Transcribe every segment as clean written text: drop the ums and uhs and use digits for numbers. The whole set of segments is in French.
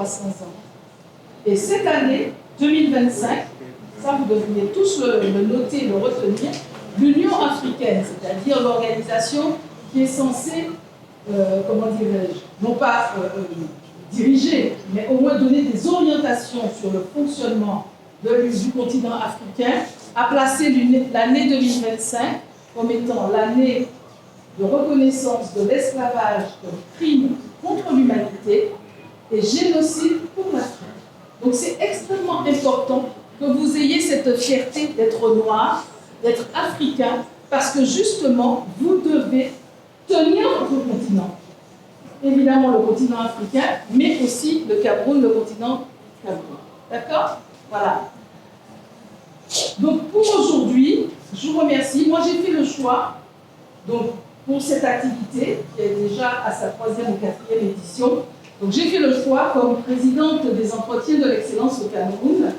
300 ans. Et cette année, 2025, ça vous devriez tous le noter, le retenir, l'Union africaine, c'est-à-dire l'organisation qui est censée, comment dirais-je, non pas diriger, mais au moins donner des orientations sur le fonctionnement du continent africain, a placé l'année 2025 comme étant l'année de reconnaissance de l'esclavage comme crime contre l'humanité et génocide pour l'Afrique. Donc c'est extrêmement important que vous ayez cette fierté d'être noir, d'être africain, parce que justement, vous devez tenir votre continent. Évidemment le continent africain, mais aussi le Cameroun, le continent Cameroun. D'accord? Voilà. Donc pour aujourd'hui, je vous remercie. Moi j'ai fait le choix, donc pour cette activité, qui est déjà à sa 3e ou 4e édition. Donc j'ai fait le choix, comme présidente des entretiens de l'excellence au Cameroun,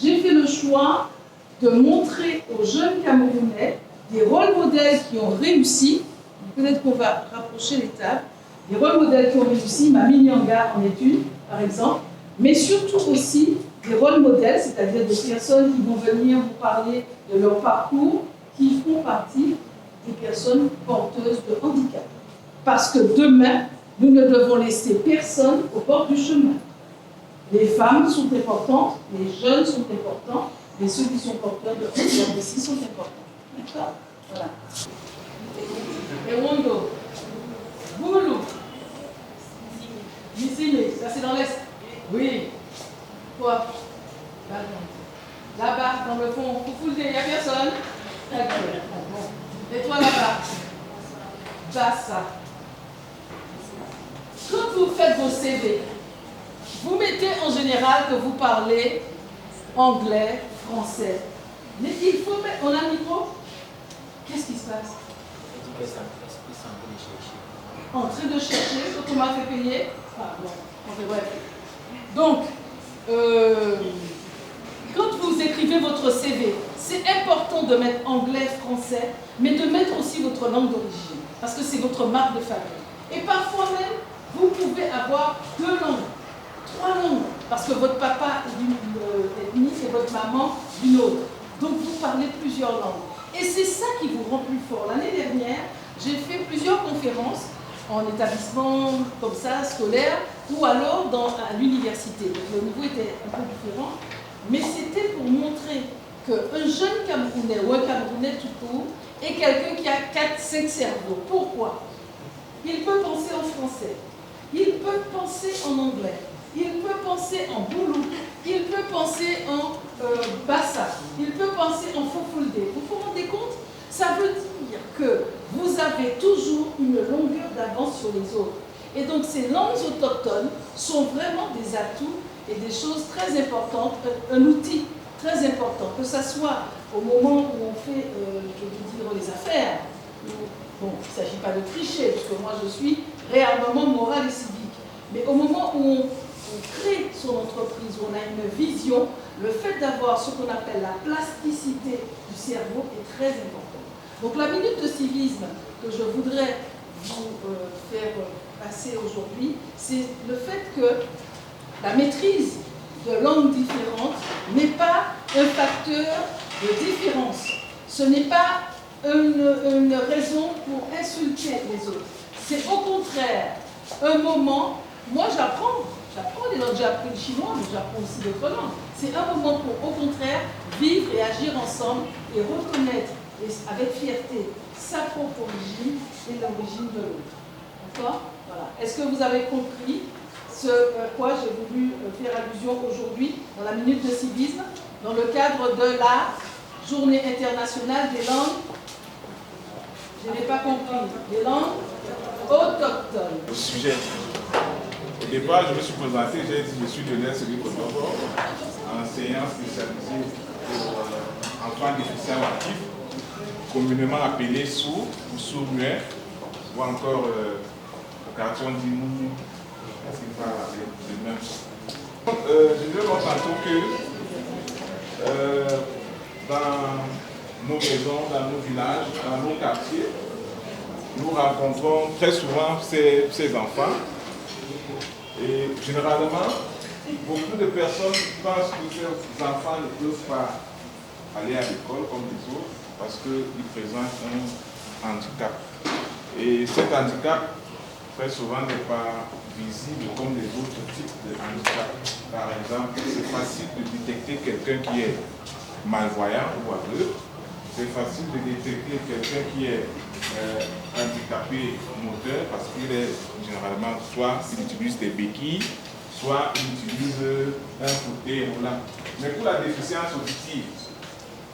j'ai fait le choix de montrer aux jeunes Camerounais des rôles modèles qui ont réussi. Peut-être qu'on va rapprocher les tables. Des rôles modèles qui ont réussi, Mami Nyanga en est une, par exemple, mais surtout aussi des rôles modèles, c'est-à-dire des personnes qui vont venir vous parler de leur parcours, qui font partie des personnes porteuses de handicap. Parce que demain, nous ne devons laisser personne au bord du chemin. Les femmes sont importantes, les jeunes sont importants, mais ceux qui sont porteurs de handicap aussi sont importants. D'accord? Voilà. Et Wondo, Boulou, Missile, ça c'est dans l'Est. Oui. Quoi? Là-bas, dans le fond, il n'y a personne. Et toi là-bas? Bassa. Quand vous faites vos CV, vous mettez en général que vous parlez anglais, français. Mais il faut mettre... On a un micro? Qu'est-ce qui se passe? En train de chercher, quand on m'a fait payer. Ah bon, enfin, bref. Donc, quand vous écrivez votre CV, c'est important de mettre anglais, français, mais de mettre aussi votre langue d'origine, parce que c'est votre marque de famille. Et parfois même, vous pouvez avoir 2 langues, 3 langues, parce que votre papa est d'une ethnie et votre maman d'une autre. Donc vous parlez plusieurs langues. Et c'est ça qui vous rend plus fort. L'année dernière, j'ai fait plusieurs conférences en établissement comme ça, scolaire, ou alors à l'université. Donc le niveau était un peu différent. Mais c'était pour montrer qu'un jeune Camerounais ou un Camerounais tout court est quelqu'un qui a 4-5 cerveaux. Pourquoi? Il peut penser en français, il peut penser en anglais, il peut penser en boulou, il peut penser en bassa, il peut penser en fofulde. Vous vous rendez compte? Ça veut dire que vous avez toujours une longueur d'avance sur les autres. Et donc ces langues autochtones sont vraiment des atouts et des choses très importantes, un outil très important, que ce soit au moment où on fait, je veux dire, les affaires. Bon, il ne s'agit pas de tricher, parce que moi je suis réarmement moral et civique. Mais au moment où on crée son entreprise, où on a une vision, le fait d'avoir ce qu'on appelle la plasticité du cerveau est très important. Donc la minute de civisme que je voudrais vous faire passer aujourd'hui, c'est le fait que la maîtrise de langues différentes n'est pas un facteur de différence. Ce n'est pas une raison pour insulter les autres. C'est au contraire un moment, moi j'apprends les langues, j'ai appris le chinois, mais j'apprends aussi d'autres langues. C'est un moment pour au contraire vivre et agir ensemble et reconnaître avec fierté sa propre origine et l'origine de l'autre. D'accord? Voilà. Est-ce que vous avez compris ce à quoi j'ai voulu faire allusion aujourd'hui dans la minute de civisme, dans le cadre de la Journée internationale des langues? Je n'ai pas compris. Des langues autochtones. Au sujet. Au départ, je me suis présenté, j'ai dit je suis Lionel Seri-Kotobo, enseignant spécialisé pour enfants déficients actifs, communément appelé sourd ou sourd-muet, ou encore au quartier on dit Moumou. Est-ce qu'il parle avec les mêmes? Je dirais tantôt que dans nos maisons, dans nos villages, dans nos quartiers, nous rencontrons très souvent ces enfants. Et généralement, beaucoup de personnes pensent que ces enfants ne peuvent pas aller à l'école comme les autres parce qu'ils présentent un handicap. Et cet handicap, très souvent, n'est pas visible comme les autres types de handicap. Par exemple, c'est facile de détecter quelqu'un qui est malvoyant ou aveugle. C'est facile de détecter quelqu'un qui est handicapé moteur parce qu'il est généralement, soit il utilise des béquilles, soit il utilise un fauteuil roulant. Mais pour la déficience auditive,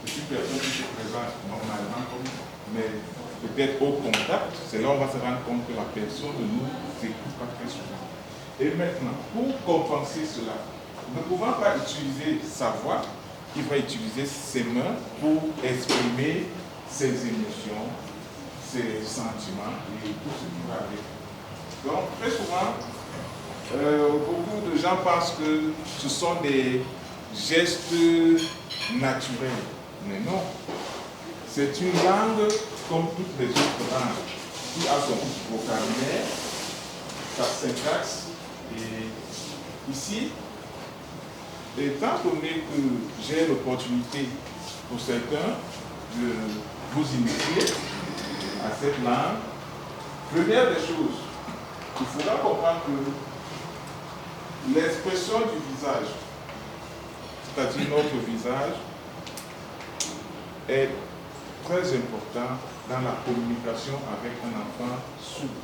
c'est une personne qui se présente normalement, mais peut-être au contact, c'est là où on va se rendre compte que la personne ne nous écoute pas très souvent. Et maintenant, pour compenser cela, ne pouvant pas utiliser sa voix, il va utiliser ses mains pour exprimer ses émotions, ses sentiments et tout ce qui va avec. Donc, très souvent, beaucoup de gens pensent que ce sont des gestes naturels. Mais non. C'est une langue comme toutes les autres langues qui a son vocabulaire, sa syntaxe. Et ici, étant donné que j'ai l'opportunité pour certains de vous initier à cette langue, première des choses, il faudra comprendre que l'expression du visage, c'est-à-dire notre visage, est très important dans la communication avec un enfant sourd.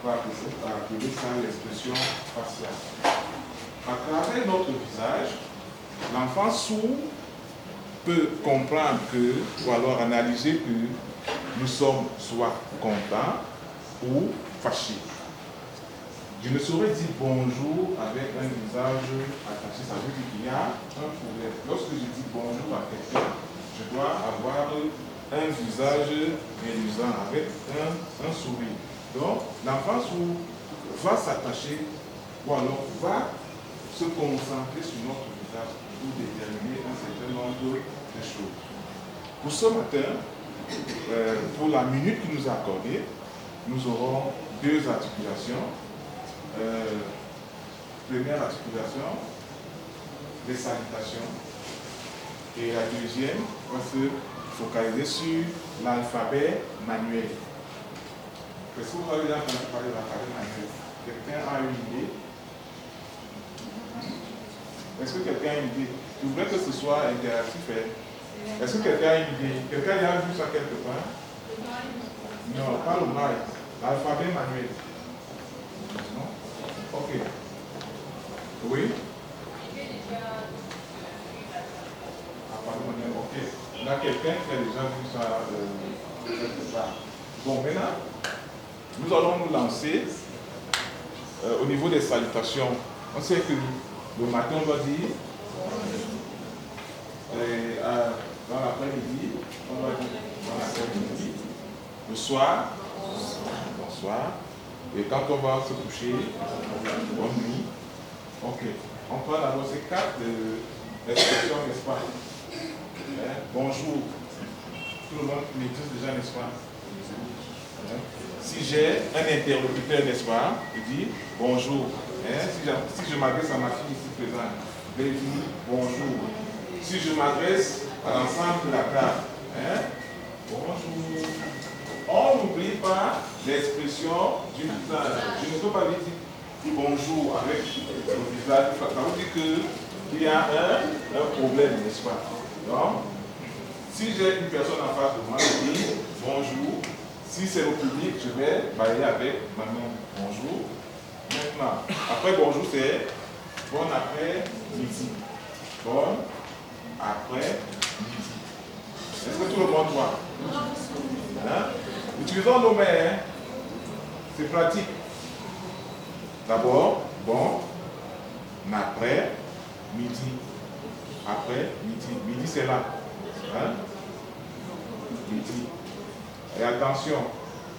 On va appeler ça l'expression faciale. À travers notre visage, l'enfant sourd peut comprendre que, ou alors analyser que nous sommes soit contents ou fâchés. Je ne saurais dire bonjour avec un visage attaché, ça veut dire qu'il y a un problème. Lorsque je dis bonjour à quelqu'un, je dois avoir un visage réluisant avec un sourire. Donc, l'enfant sourd va s'attacher ou alors va se concentrer sur notre visage pour déterminer un certain nombre de choses. Pour ce matin, pour la minute qui nous est accordée, nous aurons deux articulations. Première articulation, les salutations. Et la deuxième va se focaliser sur l'alphabet manuel. Est-ce que vous avez déjà entendu parler de l'alphabet manuel? Quelqu'un a une idée? Est-ce que quelqu'un a une idée? Je voudrais que ce soit interactif. Est-ce que quelqu'un a une idée? Quelqu'un a vu ça quelque part? Non, pas le braille. L'alphabet manuel. Non? Ok. Oui? Alphabet manuel, ok. Il y a quelqu'un qui a déjà vu ça quelque part. Bon, maintenant, nous allons nous lancer au niveau des salutations. On sait que le matin, on va dire, dans l'après-midi, on va dire dans l'après-midi, le soir, bonsoir, et quand on va se coucher, bonne nuit. Ok, on prend d'abord ces quatre expressions, n'est-ce pas? Bonjour, tout le monde maîtrise déjà, n'est-ce pas? Si j'ai un interlocuteur, n'est-ce pas, je dis bonjour. Si je m'adresse à ma fille ici présente, je vais dire bonjour. Si je m'adresse à l'ensemble de la table, bonjour. On n'oublie pas l'expression du visage. Je ne peux pas lui dire bonjour avec le visage. Ça veut dire qu'il y a un problème, n'est-ce pas? Donc, si j'ai une personne en face de moi, je dis bonjour. Si c'est au public, je vais balayer avec ma main. Bonjour. Maintenant, après bonjour, c'est bon après-midi. Bon après-midi. Est-ce que tout le monde voit? Utilisons nos mains. C'est pratique. D'abord, bon après-midi. Après-midi. Midi, c'est là. Midi. Et attention,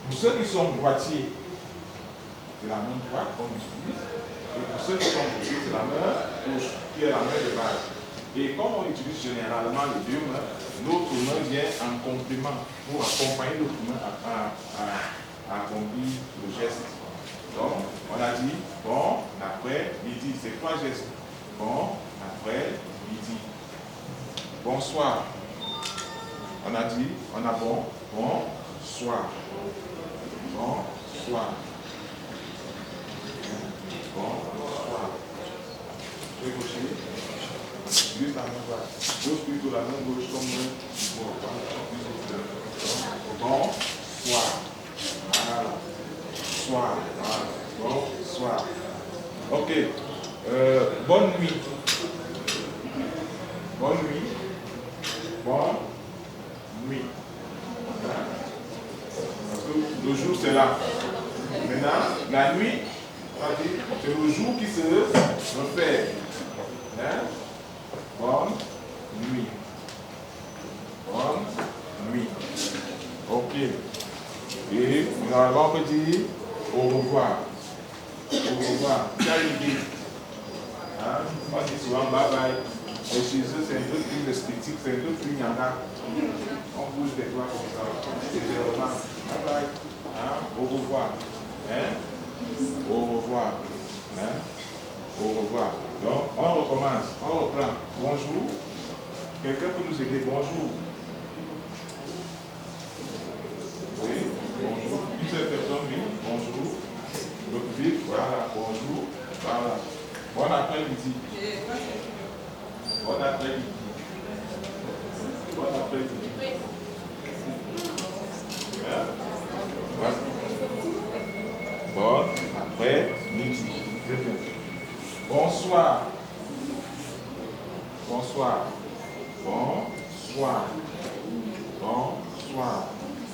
pour ceux qui sont droitiers, c'est la main droite qu'on utilise. Et pour ceux qui sont gauchers, c'est la main gauche, qui est la main de base. Et comme on utilise généralement les deux mains, l'autre main vient en complément pour accompagner l'autre main à accomplir le geste. Donc, on a dit, bon, après-midi, c'est trois gestes. Bon, après, midi. Bonsoir. On a dit, on a bon, bonsoir. Bonsoir. Bonsoir. Je vais gaucher. Juste la main droite. Gauche plutôt la main gauche comme bonsoir. Voilà. Soir. Voilà. Bonsoir. Ok. Bonne nuit. Bonne nuit. Bonne nuit. Parce que le jour c'est là. Maintenant, la nuit, c'est le jour qui se refait. Hein? Bonne nuit. Bonne nuit. Ok. Et normalement on peut dire au revoir. Au revoir. Salut. Hein? On dit souvent bye bye. Et chez eux, c'est un peu plus esthétique, c'est un peu plus nyanga. On bouge les doigts comme ça. C'est vraiment bye bye. Hein? Au revoir. Hein? Au revoir. Hein? Au revoir. Donc, on recommence. On reprend. Bonjour. Quelqu'un peut nous aider? Bonjour. Oui, bonjour. Une seule personne, oui. Bonjour. L'autre vite, voilà. Bonjour. Voilà. Bon après-midi. Bon après-midi. Bon après-midi. Hein? Voilà. Bon après-midi. Bonsoir. Bonsoir. Bonsoir. Bonsoir.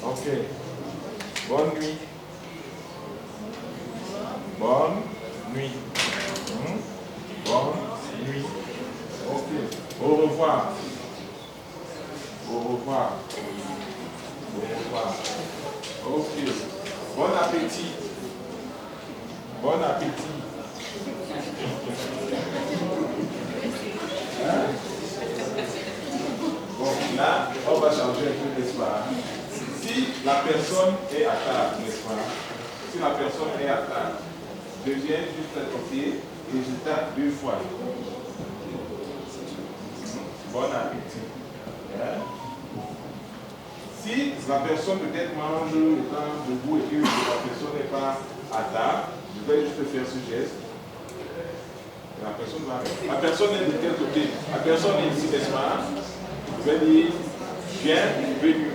Ok. Bonne nuit. Bonne nuit. Bonne nuit. Ok. Au revoir. Au revoir. Au revoir. Ok. Bon appétit. Bon appétit. Hein? Bon, là, on va changer un peu, n'est-ce pas? Si la personne est à table, n'est-ce pas? Si la personne est à table, je viens juste à côté et je tape 2 fois. Bon appétit. Hein? Si la personne peut-être mange étant debout et que la personne n'est pas à table, je vais juste faire ce geste. La personne est de quel côté? La personne est ici, n'est-ce pas? Je vais dire bienvenue.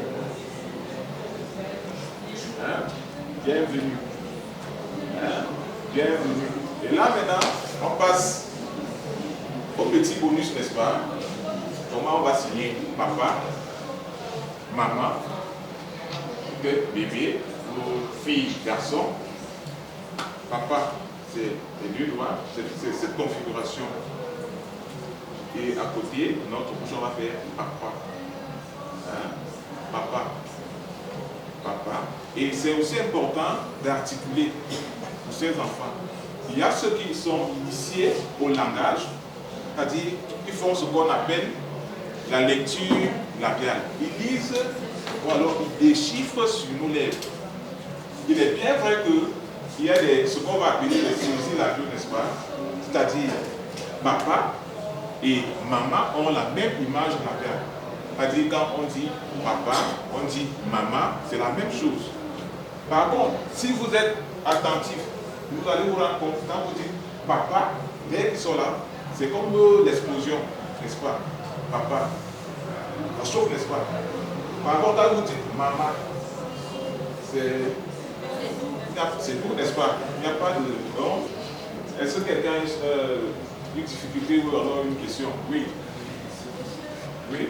Hein? Bienvenue. Hein? Bienvenue. Et là maintenant, on passe au petit bonus, n'est-ce pas? Comment on va signer? Papa, maman, bébé, fille, garçon. Papa, c'est les 2 doigts, c'est cette configuration. Et à côté, notre bouche, on va faire papa. Hein? Papa. Papa. Et c'est aussi important d'articuler pour ces enfants. Il y a ceux qui sont initiés au langage, c'est-à-dire qui font ce qu'on appelle la lecture labiale. Ils lisent ou alors ils déchiffrent sur nos lèvres. Il est bien vrai qu'il y a ce qu'on va appeler les saisie labiaux, n'est-ce pas? C'est-à-dire papa et maman ont la même image labiale. C'est-à-dire quand on dit papa, on dit maman, c'est la même chose. Par contre, si vous êtes attentif, vous allez vous rendre compte, quand vous dites papa, dès qu'ils sont là, c'est comme l'explosion, n'est-ce pas? Papa. Ça chauffe, n'est-ce pas? Par contre, quand vous dites maman, c'est vous, n'est-ce pas? Il n'y a pas de... Donc, est-ce que quelqu'un a une difficulté ou alors une question? Oui. Oui.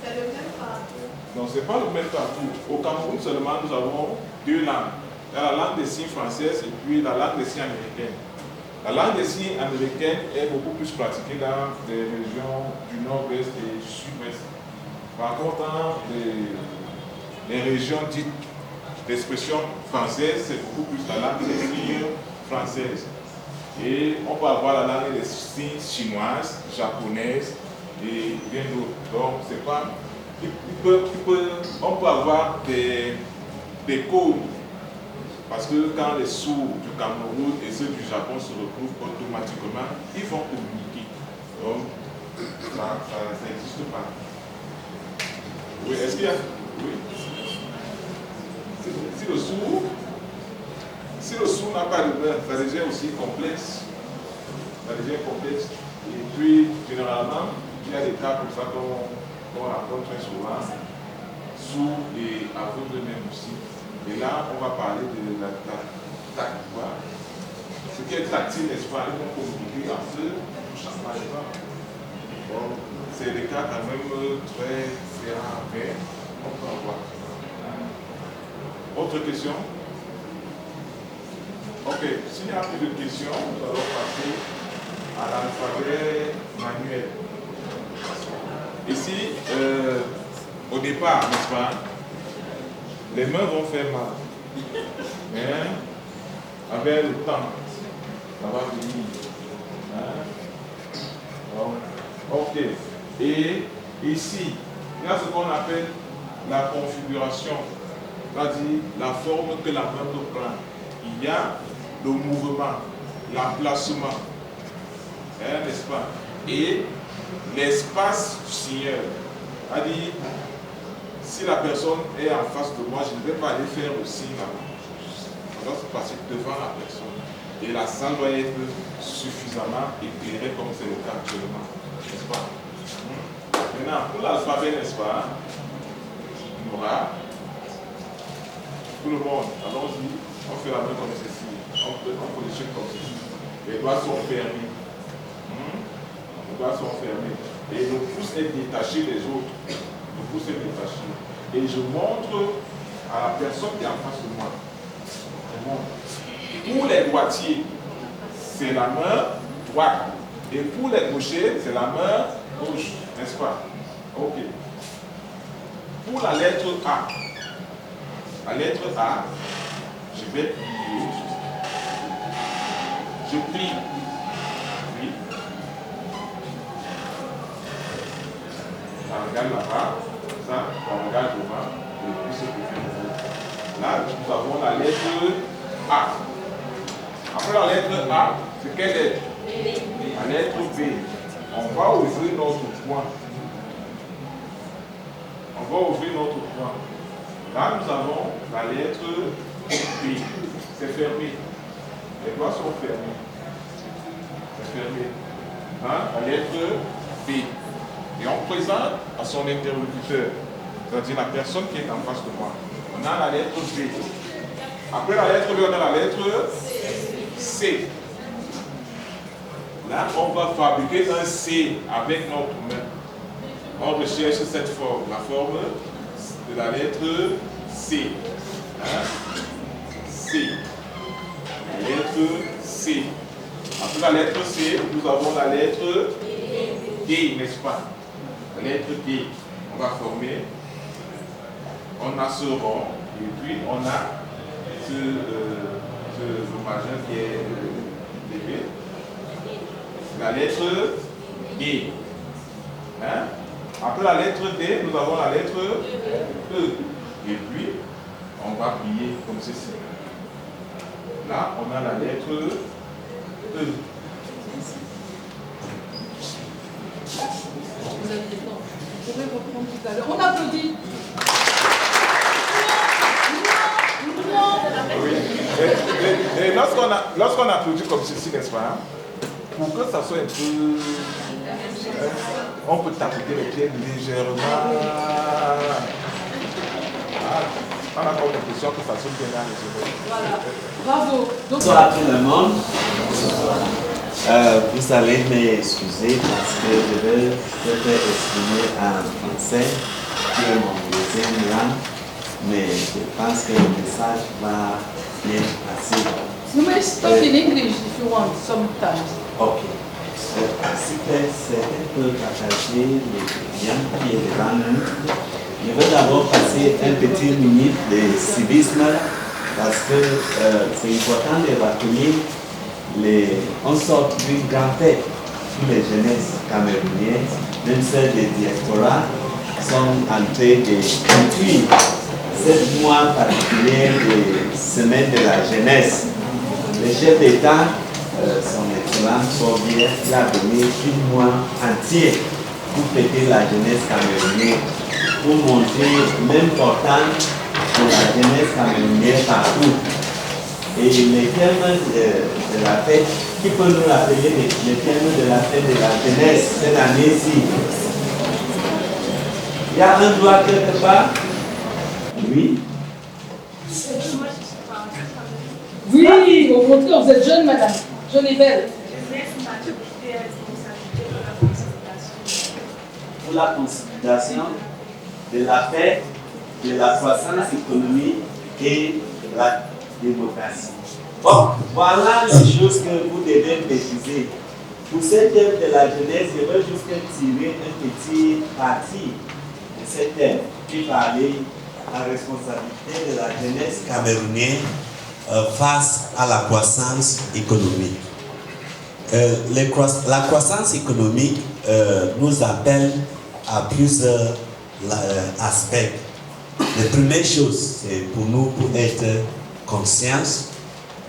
C'est le même partout. Non, ce n'est pas le même partout. Au Cameroun seulement, nous avons 2 langues. Il y a la langue des signes française et puis la langue des signes américaine. La langue des signes américaine est beaucoup plus pratiquée dans les régions du nord-ouest et du sud-ouest. Par contre, dans les régions dites d'expression française, c'est beaucoup plus la langue des signes française. Et on peut avoir la langue des signes chinoise, japonaise et bien d'autres. Donc, c'est pas... on peut avoir des codes Parce que quand les sourds du Cameroun et ceux du Japon se retrouvent automatiquement, ils vont communiquer. Donc, ça n'existe pas. Oui, est-ce qu'il y a... Oui. Si le sourd n'a pas de main, ça devient aussi complexe. Ça devient complexe. Et puis, généralement, il y a des cas comme ça qu'on rencontre très souvent, sourd et aveugle même aussi. Et là, on va parler de la tactile. Ce qui est tactile, n'est-ce pas? Ils vont communiquer en feu, par exemple. Bon, c'est des cas quand même très rares, mais on peut en voir. Autre question? Ok, s'il n'y a plus de questions, nous allons passer à l'alphabet manuel. Ici, au départ, n'est-ce pas, les mains vont faire mal. Mais avec le temps, ça va venir. Ok. Et ici, il y a ce qu'on appelle la configuration, c'est-à-dire la forme que la main peut prendre. Il y a le mouvement, l'emplacement, n'est-ce pas? Et l'espace du signeur. C'est-à-dire, si la personne est en face de moi, je ne vais pas aller faire le signe là-bas. Ça doit se passer devant la personne. Et la salle doit être suffisamment éclairée comme c'est le cas actuellement. N'est-ce pas? Maintenant, pour l'alphabet, n'est-ce pas? On aura tout le monde. Allons-y. On fait la main comme ceci. On positionne comme ceci. Les doigts sont fermés. Les doigts sont fermés. Et le pouce est détaché des autres. Le pouce est détaché. Et je montre à la personne qui est en face de moi. Je montre. Pour les droitiers, c'est la main droite. Et pour les gauchers, c'est la main gauche. N'est-ce pas? Ok. Pour la lettre A. La lettre A, je vais plier. Je plie. Oui. Ça regarde là-bas. Ça regarde devant. Et puis c'est tout. Là, nous avons la lettre A. Après la lettre A, c'est quelle lettre? La lettre B. On va ouvrir notre point. On va ouvrir notre point. Là, nous avons la lettre B. C'est fermé. Les doigts sont fermés. C'est fermé. La lettre B. Et on présente à son interlocuteur, c'est-à-dire la personne qui est en face de moi. On a la lettre B. Après la lettre B, on a la lettre C. Là, on va fabriquer un C avec notre main. On recherche cette forme, la forme de la lettre C. C. La lettre C. Après la lettre C, nous avons la lettre D, n'est-ce pas? La lettre D. On va former. On a ce rond. Et puis, on a ce majeur qui est levé. La lettre D. Après la lettre D, nous avons la lettre E. Et puis, on va plier comme ceci. Là, on a la lettre E. Vous pouvez reprendre tout à l'heure. On applaudit. Oui. Et lorsqu'on applaudit comme ceci, n'est-ce pas? Pour que ça soit un peu... on peut tapoter les pieds légèrement. On a encore l'impression que ça sonne bien là. Voilà. Bravo. Bonsoir à tout le monde. Vous allez m'excuser parce que je vais peut-être exprimer en français, qui est mon deuxième langue, mais je pense que le message va bien passer. You may talk in English if you want sometimes. Ok. C'est un peu partager les clients qui est devant nous. Je vais d'abord passer un petit minute de civisme parce que c'est important de rappeler on sort d'une grande fête. Tous les jeunesses camerounaiennes, même celles des diasporas, sont en train de conclure ce mois particulier de semaine de la jeunesse. Le chef d'État, son Excellence Fourbière, il a donné 1 mois entier pour fêter la jeunesse camerounaise, pour montrer l'importance de la jeunesse camerounaise partout. Et les thèmes de la fête, qui peut nous rappeler les thèmes de la fête de la jeunesse cette année-ci? Il y a un doigt quelque part? Oui. Oui, au contraire, vous êtes jeune, madame. Jeune et belle. Pour la consolidation de la paix, de la croissance économique et de la démocratie. Bon, voilà les choses que vous devez préciser. Pour ce thème de la jeunesse, je veux juste tirer un petit parti de ce thème qui parlait de la responsabilité de la jeunesse camerounaise face à la croissance économique. La croissance économique nous appelle à plusieurs aspects. La première chose, c'est pour nous pour être conscients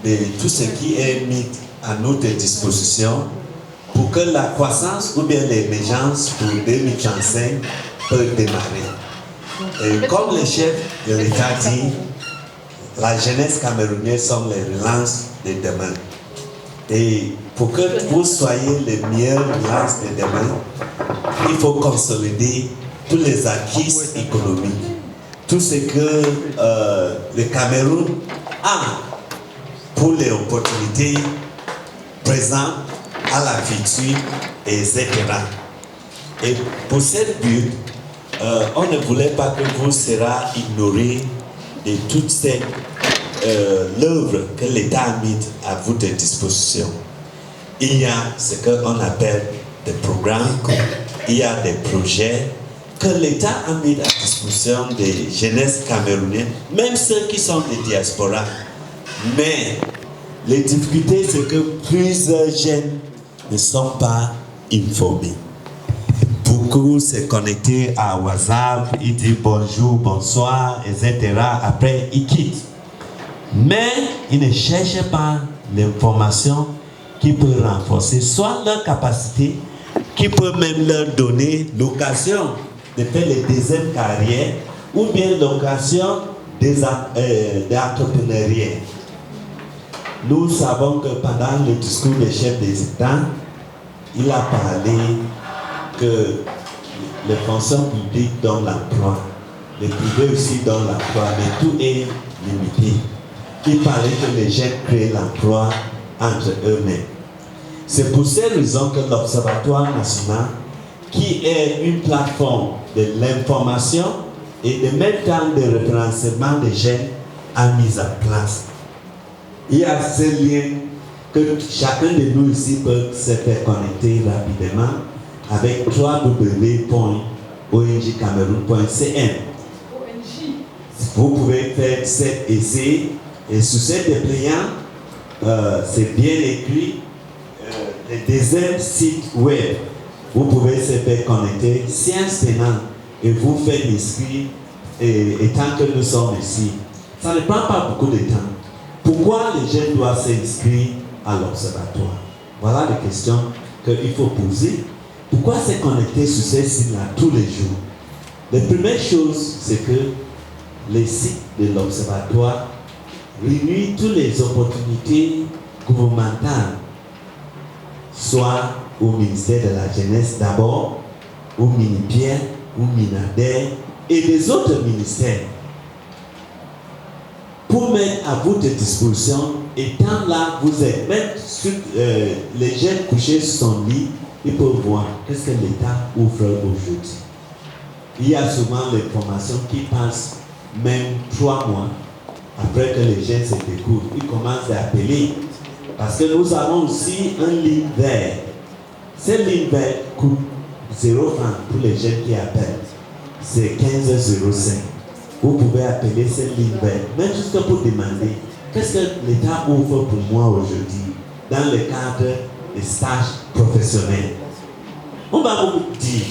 de tout ce qui est mis à notre disposition pour que la croissance ou bien l'émergence pour 2035 peut démarrer. Et comme le chef de l'État dit, la jeunesse camerounaise sont les relances de demain. Et pour que vous soyez les meilleures relances de demain, il faut consolider tous les acquis économiques. Tout ce que le Cameroun a pour les opportunités présentes à la future, etc. Et pour ce but, on ne voulait pas que vous serez ignoré de toute cette l'œuvre que l'État a mise à votre disposition. Il y a ce qu'on appelle des programmes, il y a des projets que l'État a mis à disposition des jeunesses camerounaises, même ceux qui sont des diasporas. Mais les difficultés, c'est que plusieurs jeunes ne sont pas informés. Beaucoup se connectent à WhatsApp, ils disent bonjour, bonsoir, etc. Après, ils quittent. Mais ils ne cherchent pas l'information qui peut renforcer soit leur capacité, qui peut même leur donner l'occasion de faire les deuxièmes carrières ou bien l'occasion d'entrepreneuriat. Nous savons que pendant le discours du chef des États, il a parlé que les fonctions publiques donnent l'emploi, les privés aussi donnent l'emploi, mais tout est limité. Il parlait que les jeunes créent l'emploi entre eux-mêmes. C'est pour ces raisons que l'Observatoire national, qui est une plateforme de l'information et de même temps de référencement des jeunes, a mis en place. Il y a ce lien que chacun de nous ici peut se faire connecter rapidement avec www.ongcameroun.cn. Vous pouvez faire cet essai et sur cet dépliant, c'est bien écrit, le deuxième site web. Vous pouvez se faire connecter, Science Tenant, et vous faites inscrire, et tant que nous sommes ici. Ça ne prend pas beaucoup de temps. Pourquoi les jeunes doivent s'inscrire à l'observatoire? Voilà les questions qu'il faut poser. Pourquoi se connecter sur ces sites-là tous les jours? La première chose, c'est que les sites de l'observatoire réunissent toutes les opportunités gouvernementales, soit au ministère de la Jeunesse d'abord, au Minipierre, au Minader et des autres ministères, pour mettre à votre disposition, étant là vous êtes, même sur, les jeunes couchés sur son lit, ils peuvent voir qu'est-ce que l'État offre aujourd'hui. Il y a souvent les formations qui passent même 3 mois après que les jeunes se découvrent. Ils commencent à appeler parce que nous avons aussi un ligne vert. Cette ligne vert coûte 0 francs pour les jeunes qui appellent. C'est 15,05. Vous pouvez appeler cette ligne verte, même juste pour demander qu'est-ce que l'État offre pour moi aujourd'hui dans le cadre des stages professionnels. On va vous dire,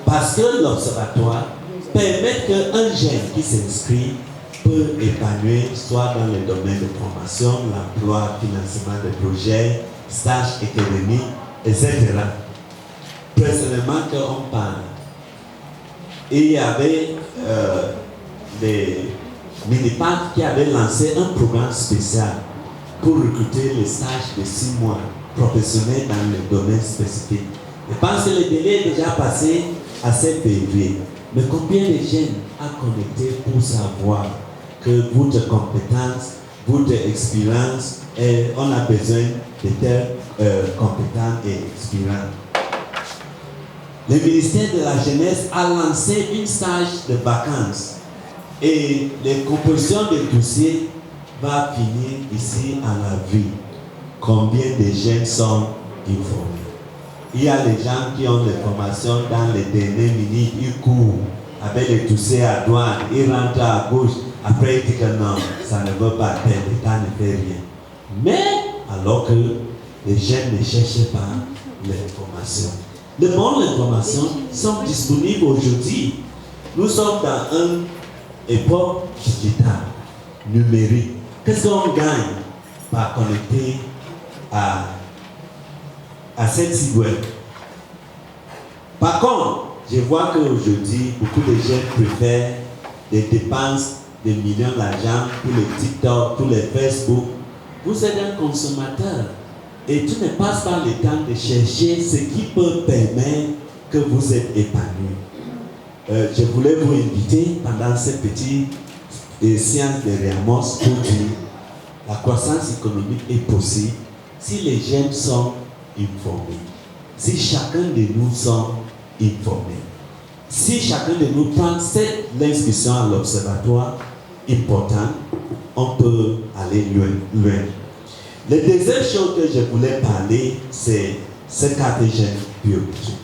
parce que l'observatoire permet qu'un jeune qui s'inscrit peut épanouir soit dans les domaines de formation, l'emploi, financement de projets, stages académiques, etc. Personnellement, quand on parle, il y avait des Minipac qui avaient lancé un programme spécial pour recruter les stages de 6 mois professionnels dans les domaines spécifiques. Je pense que le délai est déjà passé à 7 février. Mais combien de jeunes à connecter pour savoir que votre compétence, votre expérience, et on a besoin de telles compétences et expériences. Le ministère de la Jeunesse a lancé une stage de vacances et les compositions de dossiers va finir ici à la ville. Combien de jeunes sont informés? Il y a les gens qui ont des formations dans les dernières minutes, ils courent avec les dossiers à droite, ils rentrent à gauche, après ils disent que non, ça ne veut pas faire, l'État ne fait rien. Mais alors que les jeunes ne cherchent pas l'information. Les bonnes informations sont disponibles aujourd'hui. Nous sommes dans une époque digitale, numérique. Qu'est-ce qu'on gagne par connecter à cette site web? Par contre, je vois qu'aujourd'hui, beaucoup de jeunes préfèrent des dépenses de millions d'argent pour les TikTok, pour les Facebook. Vous êtes un consommateur et tu ne passes pas le temps de chercher ce qui peut permettre que vous êtes épanoui. Je voulais vous inviter pendant cette petite séance de Ramos pour dire la croissance économique est possible si les jeunes sont informés, si chacun de nous sont informés, si chacun de nous prend cette inscription à l'observatoire important, on peut aller loin. La deuxième chose que je voulais parler, c'est cette carte jeune biométrique.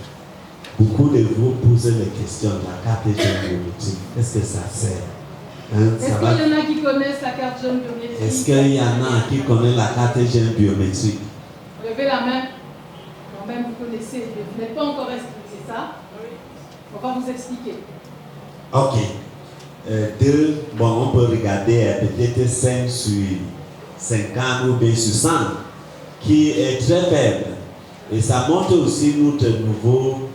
Beaucoup de vous posent les questions de la carte jeune biométrique. Est-ce que ça sert? Est-ce qu'il y en a qui connaissent la carte jeune biométrique? Est-ce qu'il y en a qui connaissent la carte jeune biométrique? Levez la main. Quand-même, vous connaissez, mais vous n'êtes pas encore inscrit, c'est ça? Oui. On va vous expliquer. Ok. On peut regarder peut-être 5 sur 50 ou bien sur 100, qui est très faible. Et ça montre aussi notre niveau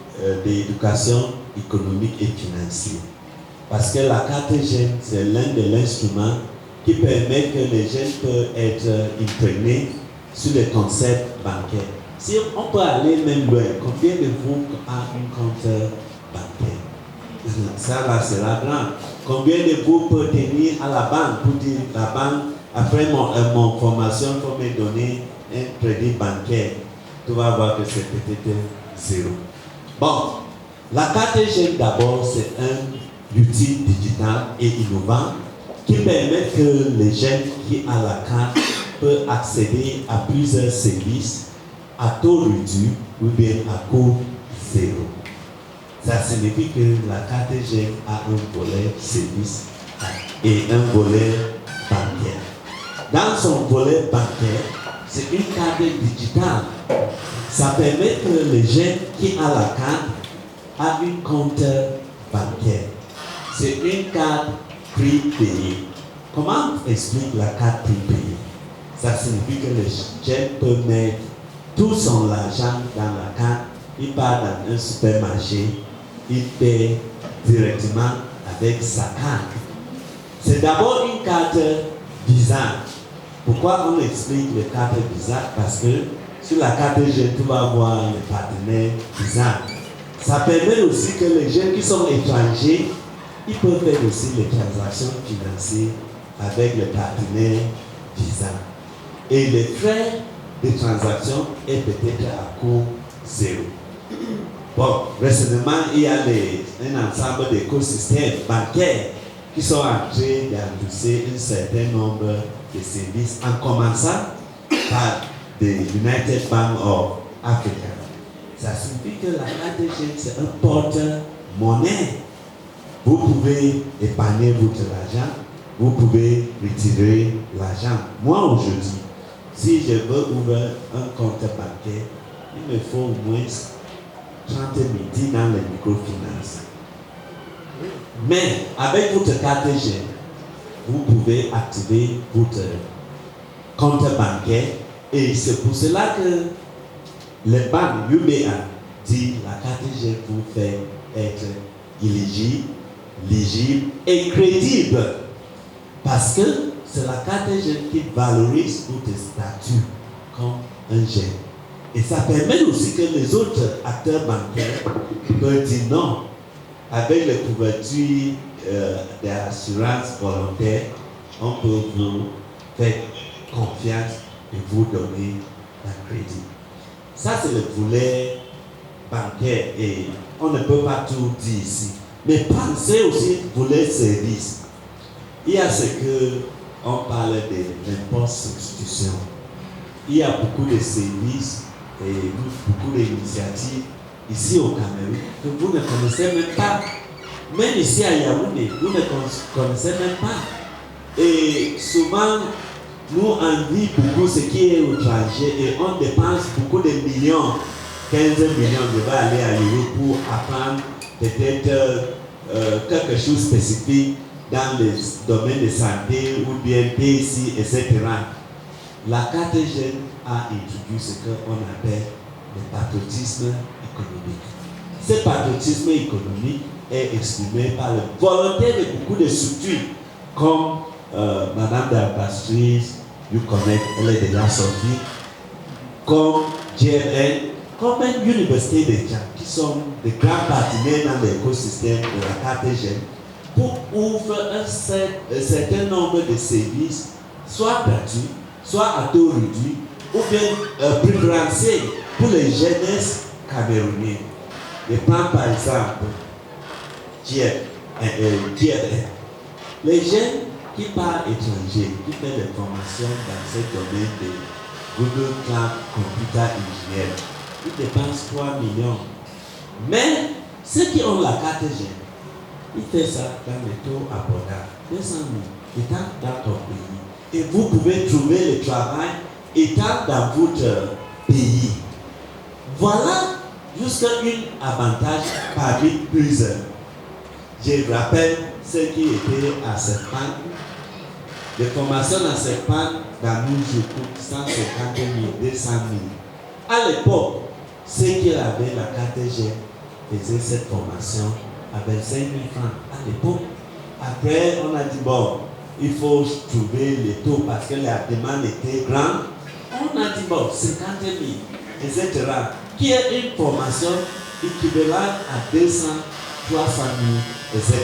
d'éducation économique et financière. Parce que la carte jeune, c'est l'un des instruments qui permet que les jeunes peuvent être imprégnés sur les concepts bancaires. Si on peut aller même loin, combien de vous a un compte bancaire? Ça là, c'est la grande. Combien de vous peut tenir à la banque pour dire la banque, après mon formation, il faut me donner un crédit bancaire? Tu vas voir que c'est peut-être zéro. Bon, la carte jeune d'abord, c'est un outil digital et innovant qui permet que les jeunes qui ont la carte peuvent accéder à plusieurs services à taux réduit ou bien à coût zéro. Ça signifie que la carte jeune a un volet service et un volet bancaire. Dans son volet bancaire, c'est une carte digitale. Ça permet que les jeunes qui ont la carte aient un compte bancaire. C'est une carte prépayée. Comment on explique la carte prépayée? Ça signifie que les jeunes peuvent mettre tout son argent dans la carte, il part dans un supermarché, il paie directement avec sa carte. C'est d'abord une carte Visa. Pourquoi on explique les cartes Visa? Parce que sur la carte jeune, tu vas voir les partenaires Visa. Ça permet aussi que les jeunes qui sont étrangers, ils peuvent faire aussi les transactions financières avec les partenaires Visa. Et les frais de transaction est peut-être à coût zéro. Bon, récemment, il y a un ensemble d'écosystèmes bancaires qui sont en train d'endosser un certain nombre de services, en commençant par the United Bank of Africa. Ça signifie que la carte jeune, c'est un porte-monnaie. Vous pouvez épargner votre argent, vous pouvez retirer l'argent. Moi, aujourd'hui, si je veux ouvrir un compte bancaire, il me faut au moins 30 minutes dans les microfinances. Mais avec votre carte jeune, vous pouvez activer votre compte bancaire. Et c'est pour cela que les banques UBA dit la carte G vous fait être éligible, ligible et crédible. Parce que c'est la carte G qui valorise votre statut comme un jeune. Et ça permet aussi que les autres acteurs bancaires peuvent dire non. Avec les couvertures d'assurance volontaire, on peut vous faire confiance et vous donner un crédit. Ça, c'est le volet bancaire et on ne peut pas tout dire ici. Mais pensez aussi au volet service. Il y a ce qu'on parle de l'impôt substitution. Il y a beaucoup de services et beaucoup d'initiatives ici au Cameroun que vous ne connaissez même pas. Même ici à Yaoundé, vous ne connaissez même pas. Et souvent, nous envions beaucoup ce qui est étranger et on dépense beaucoup de millions, 15 millions, je vais aller à l'Europe pour apprendre peut-être quelque chose de spécifique dans le domaine de santé ou bien PSI, etc. La carte jeune a introduit ce qu'on appelle le patriotisme économique. Ce patriotisme économique est exprimé par la volonté de beaucoup de structures comme Madame Darpastrice, vous connaissez, elle est déjà sortie, comme JLN, comme même l'Université des gens qui sont des grands partenaires dans l'écosystème de la carte jeune pour ouvrir un certain nombre de services, soit gratuits, soit à taux réduit, ou bien préférentiels pour les jeunesses camerounais. Je prends par exemple JLN. Les jeunes qui parlent étranger, qui font des formations dans ce domaine de Google Cloud Computer Engineer, ils dépensent 3 millions. Mais ceux qui ont la carte jeune, ils font ça dans les taux abordables, 200 000, étant dans ton pays. Et vous pouvez trouver le travail étant dans votre pays. Voilà jusqu'à un avantage parmi plusieurs. Je rappelle ceux qui étaient à Serpan. Les formations à Serpan, dans nous, je coûte 150 000, 200 000. À l'époque, ceux qui avaient la carte G faisaient cette formation à 25 000 francs. À l'époque, après, on a dit bon, il faut trouver les taux parce que la demande était grande. On a dit bon, 50 000, etc. Qui est une formation équivalente à 200, 300 000, etc.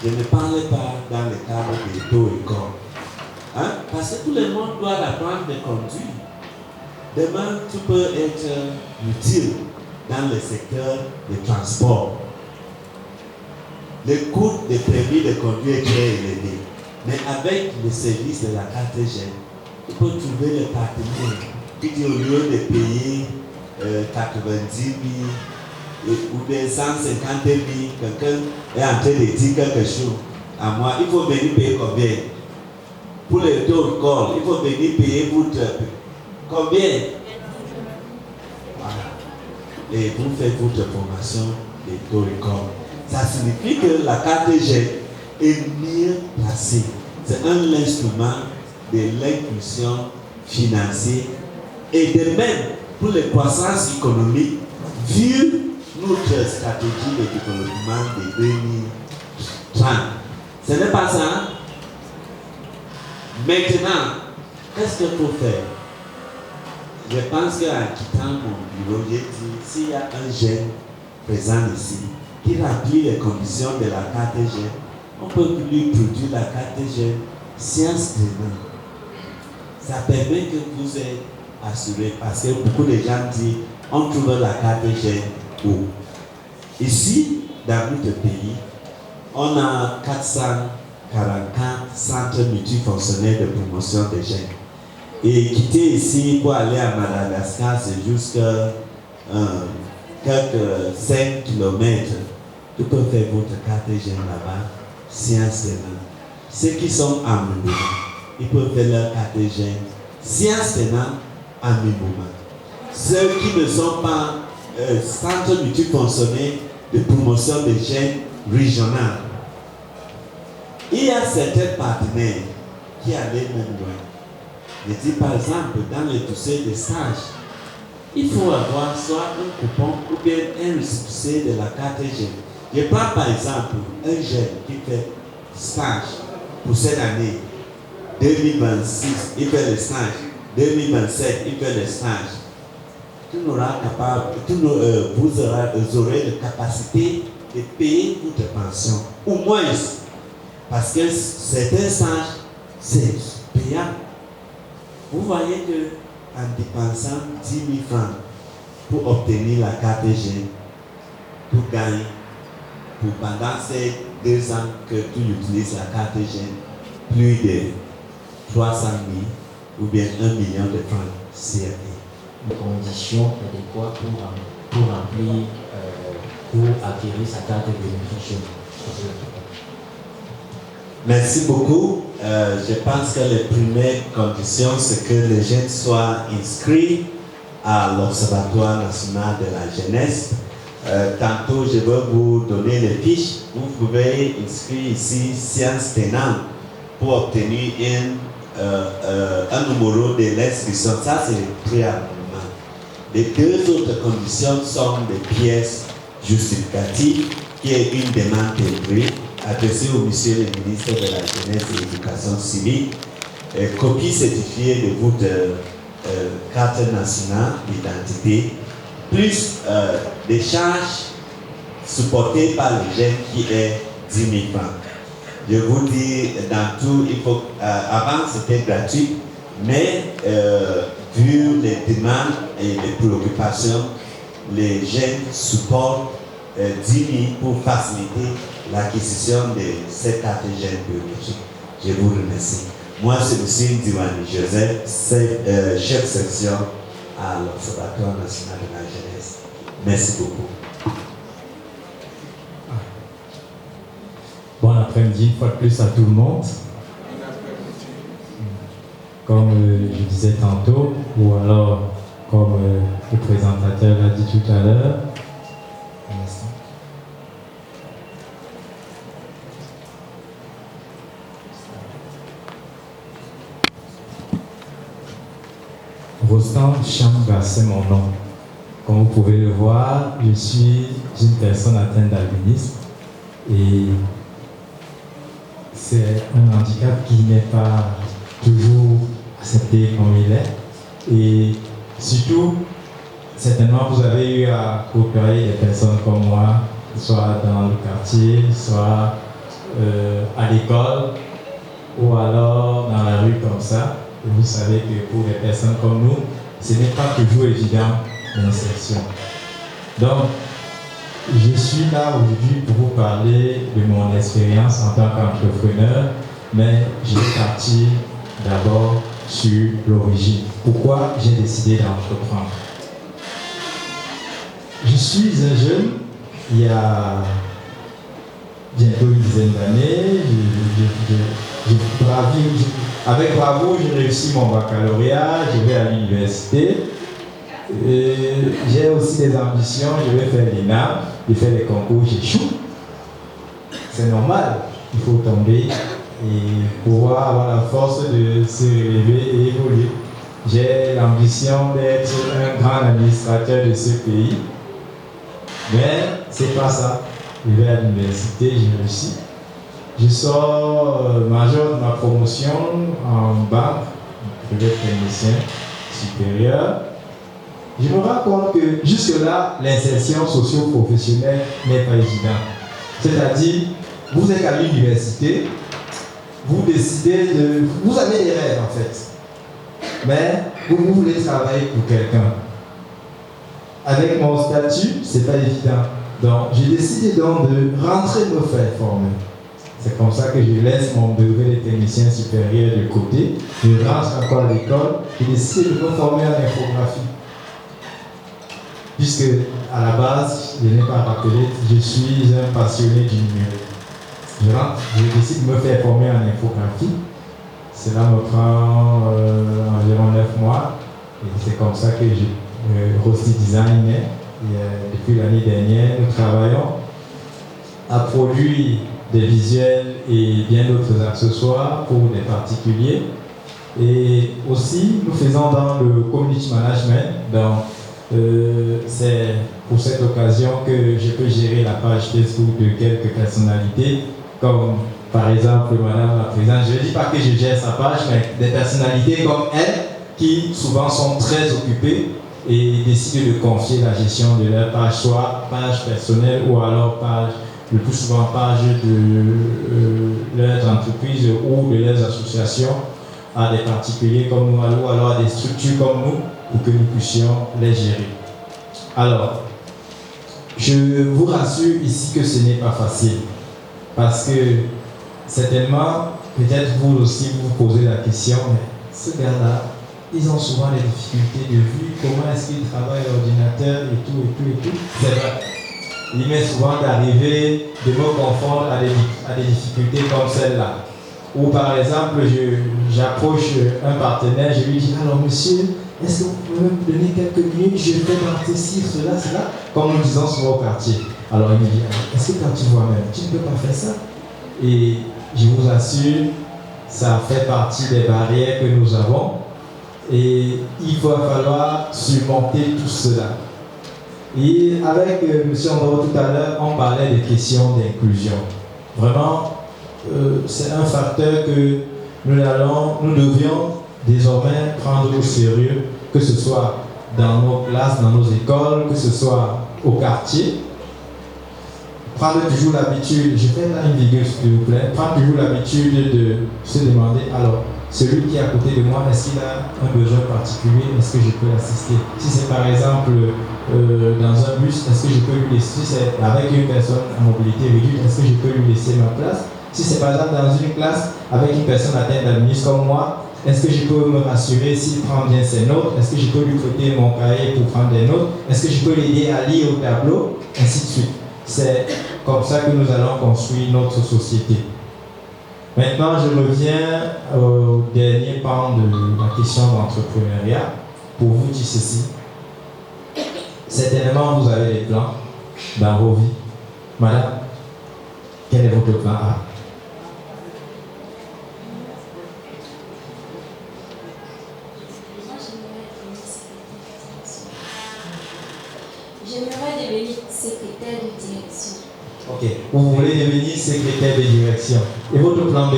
Je ne parle pas dans le cadre des taux et corps. Hein? Parce que tout le monde doit apprendre de conduire. Demain, tu peux être utile dans le secteur du transport. Le coût des permis de conduire est très élevé. Mais avec le service de la carte G, tu peux trouver le partenaire qui dit au lieu de payer 90 000 ou bien 150 000, quelqu'un est en train de dire quelque chose à moi, il faut venir payer combien? Pour le taux de corps, il faut venir payer votre combien? Voilà. Et vous faites votre formation de taux de corps. Ça signifie que la carte G est mieux placée. C'est un instrument de l'inclusion financière et de même pour la croissance économique vu notre stratégie de développement de 2030. Ce n'est pas ça. Hein? Maintenant, qu'est-ce qu'il faut faire? Je pense qu'en quittant mon bureau, j'ai dit, s'il y a un jeune présent ici qui remplit les conditions de la carte G, on peut lui produire la carte G science tenant. Ça permet que vous êtes assuré parce que beaucoup de gens disent on trouve la carte G où? Ici, dans notre pays, on a 444 centres multifonctionnels de promotion des jeunes. Et quitter ici pour aller à Madagascar, c'est jusqu'à quelques 5 km. Tu peux faire votre carte jeune là-bas, science tenant. Ceux qui sont en mouvement, ils peuvent faire leur carte jeune, science tenant, en mouvement. Ceux qui ne sont pas centres multifonctionnels de promotion des jeunes régionales. Il y a certains partenaires qui allaient même loin. Je dis par exemple, dans le dossier de stage, il faut avoir soit un coupon ou bien un récépissé de la carte jeune. Je prends par exemple un jeune qui fait stage pour cette année 2026, il fait le stage, 2027, il fait le stage. Vous aurez la capacité de payer votre pension, au moins, parce que certains stages, c'est payant. Vous voyez qu'en dépensant 10 000 francs pour obtenir la carte jeune, tu gagnes pendant ces 2 ans que tu utilises la carte jeune, plus de 300 000 ou bien 1 million de francs CFA. Une condition adéquate pour remplir, pour acquérir sa carte de bénéficiaire. Merci beaucoup. Je pense que les premières conditions, c'est que les jeunes soient inscrits à l'Observatoire national de la jeunesse. Tantôt, je vais vous donner les fiches. Vous pouvez inscrire ici sciences tenantes pour obtenir un numéro de l'inscription. Ça, c'est le préalable. Les 2 autres conditions sont des pièces justificatives, qui est une demande timbrée adressée au monsieur le ministre de la Jeunesse et de l'Éducation civique, copie certifiée de votre carte nationale d'identité, plus des charges supportées par les jeunes qui est 10 000 francs. Je vous dis, dans tout, il faut, avant c'était gratuit, mais vu les demandes et les préoccupations, les jeunes supportent 10 000 pour faciliter l'acquisition de cette carte jeune biologique. Je vous remercie. Moi, c'est M. Diwani Joseph, chef section à l'Observatoire national de la jeunesse. Merci beaucoup. Bon après-midi, une fois de plus à tout le monde. Comme je disais tantôt, ou alors comme le présentateur l'a dit tout à l'heure, Rostand Chamba, c'est mon nom. Comme vous pouvez le voir, je suis une personne atteinte d'albinisme et c'est un handicap qui n'est pas toujours accepté comme il est. Et surtout, certainement, vous avez eu à côtoyer des personnes comme moi, soit dans le quartier, soit à l'école, ou alors dans la rue comme ça. Et vous savez que pour des personnes comme nous, ce n'est pas toujours évident l'insertion. Donc, je suis là aujourd'hui pour vous parler de mon expérience en tant qu'entrepreneur, mais je vais partir d'abord sur l'origine. Pourquoi j'ai décidé d'entreprendre? Je suis un jeune, il y a bientôt une dizaine d'années, avec bravoure, j'ai réussi mon baccalauréat, je vais à l'université. J'ai aussi des ambitions, je vais faire l'ENA, je fais les concours, j'échoue. C'est normal, il faut tomber et pouvoir avoir la force de se relever et évoluer. J'ai l'ambition d'être un grand administrateur de ce pays, mais c'est pas ça. Je vais à l'université, j'ai réussi. Je sors major de ma promotion en banque, je vais être technicien supérieur. Je me rends compte que jusque-là, l'insertion socio-professionnelle n'est pas évidente. C'est-à-dire, vous êtes à l'université, vous décidez de... Vous avez des rêves en fait, mais vous voulez travailler pour quelqu'un. Avec mon statut, c'est pas évident. Donc, j'ai décidé donc de rentrer me faire former. C'est comme ça que je laisse mon brevet de technicien supérieur de côté. Je rentre encore à l'école et décide de me former en infographie. Puisque, à la base, je n'ai pas rappelé, je suis un passionné du numérique. Je rentre, je décide de me faire former en infographie. Cela me prend environ 9 mois. Et c'est comme ça que Rosti Design est. Et depuis l'année dernière, nous travaillons à produire des visuels et bien d'autres accessoires pour des particuliers. Et aussi, nous faisons dans le community management. C'est pour cette occasion que je peux gérer la page Facebook de quelques personnalités, comme par exemple Madame la Présidente. Je ne dis pas que je gère sa page, mais des personnalités comme elle, qui souvent sont très occupées et décident de confier la gestion de leur page, soit page personnelle ou alors page, le plus souvent page de leurs entreprises ou de leurs associations à des particuliers comme nous ou alors à des structures comme nous pour que nous puissions les gérer. Alors, je vous rassure ici que ce n'est pas facile parce que certainement, peut-être vous aussi vous posez la question, mais ce gars-là, ils ont souvent des difficultés de vue, comment est-ce qu'ils travaillent l'ordinateur et tout. C'est vrai. Il m'est souvent d'arriver de me confondre à des difficultés comme celle-là. Ou par exemple, j'approche un partenaire, je lui dis, alors monsieur, est-ce que vous pouvez me donner quelques minutes, je vais partir ci, cela, comme nous disons souvent au quartier. Alors il me dit, est-ce que quand tu vois même, tu ne peux pas faire ça? Et je vous assure, ça fait partie des barrières que nous avons et il va falloir surmonter tout cela. Et avec M. Andro tout à l'heure, on parlait des questions d'inclusion. Vraiment, c'est un facteur que nous devions désormais prendre au sérieux, que ce soit dans nos classes, dans nos écoles, que ce soit au quartier. Prendre toujours l'habitude, je fais là une virgule s'il vous plaît, prendre toujours l'habitude de se demander, alors, celui qui est à côté de moi, est-ce qu'il a un besoin particulier, est-ce que je peux l'assister? Si c'est par exemple dans un bus, est-ce que je peux lui laisser, si c'est avec une personne à mobilité réduite, est-ce que je peux lui laisser ma place? Si c'est par exemple dans une classe avec une personne atteinte d'albinisme comme moi, est-ce que je peux me rassurer s'il prend bien ses notes? Est-ce que je peux lui prêter mon cahier pour prendre des notes? Est-ce que je peux l'aider à lire au tableau? Ainsi de suite. C'est comme ça que nous allons construire notre société. Maintenant, je reviens au dernier pan de la question d'entrepreneuriat pour vous dire ceci. Certainement, vous avez des plans dans vos vies. Madame, quel est votre plan A? J'aimerais devenir secrétaire de direction. Ok. Vous voulez devenir secrétaire de direction. Et votre plan B?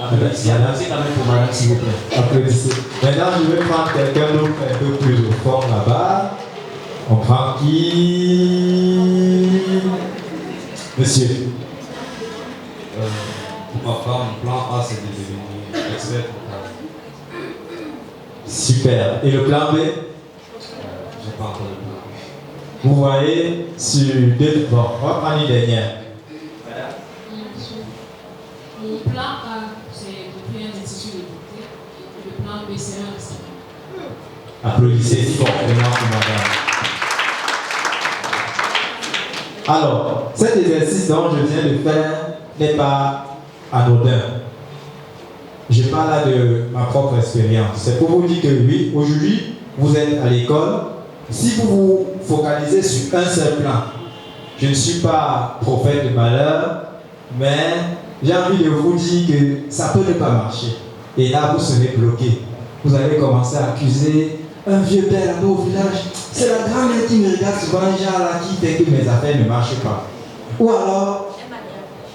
Applaudissez quand même pour madame, s'il vous plaît. Applaudissez. Maintenant, je vais prendre quelqu'un d'autre un peu plus au fond là-bas. On prend qui? Monsieur. Pour ma femme, mon plan A, c'est de devenir expert comptable. Super. Et le plan B? J'ai pas encore le plan. Vous voyez sur deux. Bon, on va prendre une dernière. Mon plan A, c'est d'ouvrir un institut de beauté. Le plan B, c'est un restaurant. Applaudissez fortement pour madame. Alors, cet exercice dont je viens de faire n'est pas anodin. Je parle là de ma propre expérience. C'est pour vous dire que oui, aujourd'hui, vous êtes à l'école. Si vous vous focalisez sur un seul plan, je ne suis pas prophète de malheur, mais j'ai envie de vous dire que ça peut ne pas marcher. Et là, vous serez bloqué. Vous allez commencer à accuser un vieux père là-bas au village. C'est la grand-mère qui me regarde souvent, genre là, qui fait que mes affaires ne marchent pas. Ou alors,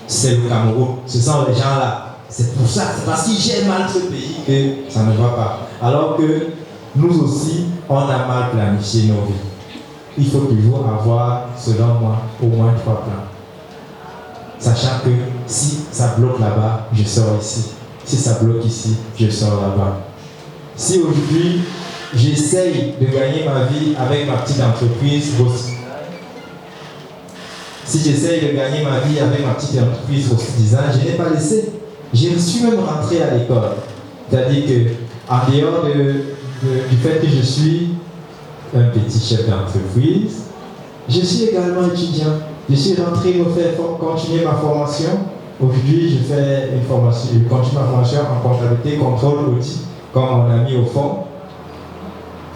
c'est le Cameroun. Ce sont les gens là. C'est pour ça, c'est parce qu'ils gèrent mal ce pays que ça ne va pas. Alors que nous aussi, on a mal planifié nos vies. Il faut toujours avoir, selon moi, au moins 3 plans. Sachant que si ça bloque là-bas, je sors ici. Si ça bloque ici, je sors là-bas. Si aujourd'hui, j'essaye de gagner ma vie avec ma petite entreprise, si j'essaye de gagner ma vie avec ma petite entreprise design, je n'ai pas laissé. Je suis même rentré à l'école. C'est-à-dire qu'en dehors du fait que je suis un petit chef d'entreprise, je suis également étudiant. Je suis rentré me faire continuer ma formation. Aujourd'hui, je fais une formation, je continue ma formation en comptabilité, contrôle, audit, comme mon ami au fond,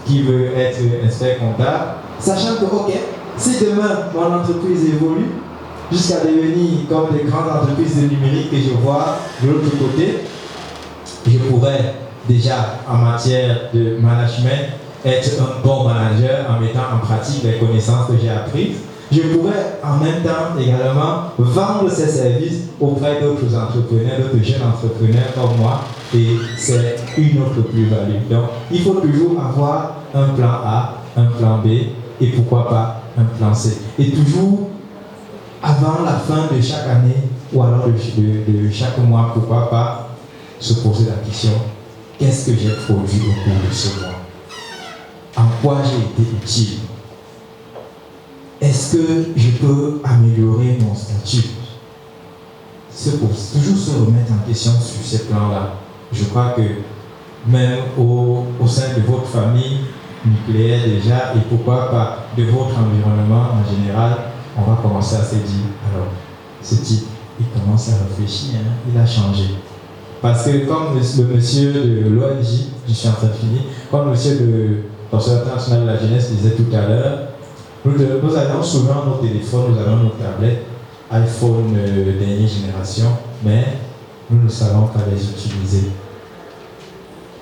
qui veut être expert comptable, sachant que, ok, Si demain, mon entreprise évolue jusqu'à devenir comme des grandes entreprises de numérique que je vois de l'autre côté, je pourrais déjà, en matière de management, être un bon manager en mettant en pratique les connaissances que j'ai apprises. Je pourrais en même temps également vendre ces services auprès d'autres entrepreneurs, d'autres jeunes entrepreneurs comme moi, et c'est une autre plus-value. Donc, il faut toujours avoir un plan A, un plan B, et pourquoi pas un plan C. Et toujours, avant la fin de chaque année, ou alors de chaque mois, pourquoi pas se poser la question, qu'est-ce que j'ai produit au cours de ce mois? En quoi j'ai été utile? Est-ce que je peux améliorer mon statut? Toujours se remettre en question sur ces plans-là. Je crois que même au sein de votre famille nucléaire déjà, et pourquoi pas de votre environnement en général, on va commencer à se dire, alors, ce type, il commence à réfléchir, hein, il a changé. Parce que comme le monsieur de l'ONG, je suis en train de finir, comme le monsieur de l'Observatoire national de la jeunesse disait tout à l'heure, nous avons souvent nos téléphones, nous avons nos tablettes, iPhone dernière génération, mais nous ne savons pas les utiliser.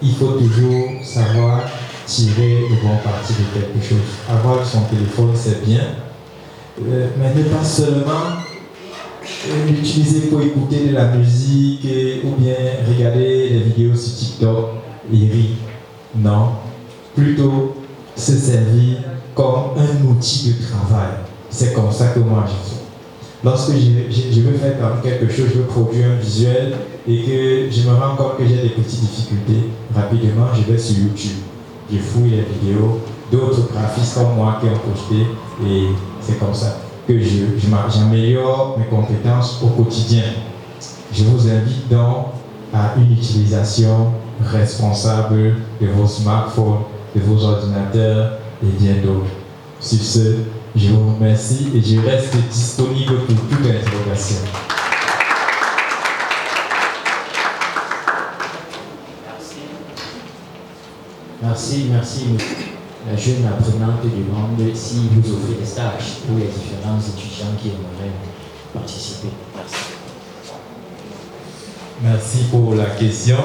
Il faut toujours savoir tirer le bon parti de quelque chose. Avoir son téléphone, c'est bien, mais ne pas seulement l'utiliser pour écouter de la musique ou bien regarder des vidéos sur TikTok et rire. Non, plutôt se servir comme un outil de travail. C'est comme ça que moi je fais. Lorsque je veux faire quelque chose, je veux produire un visuel et que je me rends compte que j'ai des petites difficultés, rapidement je vais sur YouTube. Je fouille les vidéos d'autres graphistes comme moi qui ont posté et c'est comme ça que j'améliore mes compétences au quotidien. Je vous invite donc à une utilisation responsable de vos smartphones, de vos ordinateurs et bien d'autres. Sur ce, je vous remercie et je reste disponible pour toute interrogation. Merci. La jeune apprenante demande si vous offrez des stages pour les différents étudiants qui aimeraient participer. Merci pour la question.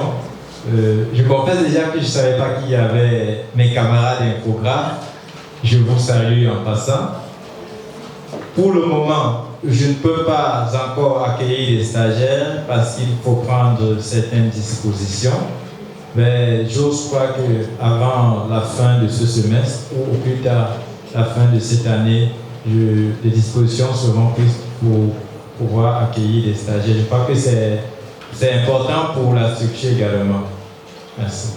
Je confesse déjà que je ne savais pas qu'il y avait mes camarades infographes. Je vous salue en passant. Pour le moment, je ne peux pas encore accueillir les stagiaires parce qu'il faut prendre certaines dispositions. Mais j'ose croire qu'avant la fin de ce semestre ou au plus tard la fin de cette année, les dispositions seront prises pour pouvoir accueillir des stagiaires. Je crois que c'est important pour la structure également. Merci.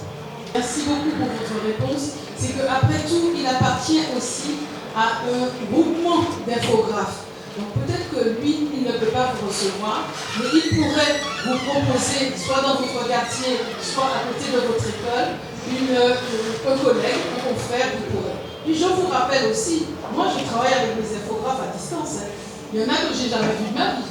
Merci beaucoup pour votre réponse. C'est qu'après tout, il appartient aussi à un groupement d'infographes. Donc peut-être que lui, il ne peut pas vous recevoir, mais il pourrait vous proposer, soit dans votre quartier, soit à côté de votre école, un collègue, un confrère, vous pourrez. Puis je vous rappelle aussi, moi je travaille avec des infographes à distance. Hein. Il y en a que j'ai jamais vu de ma vie.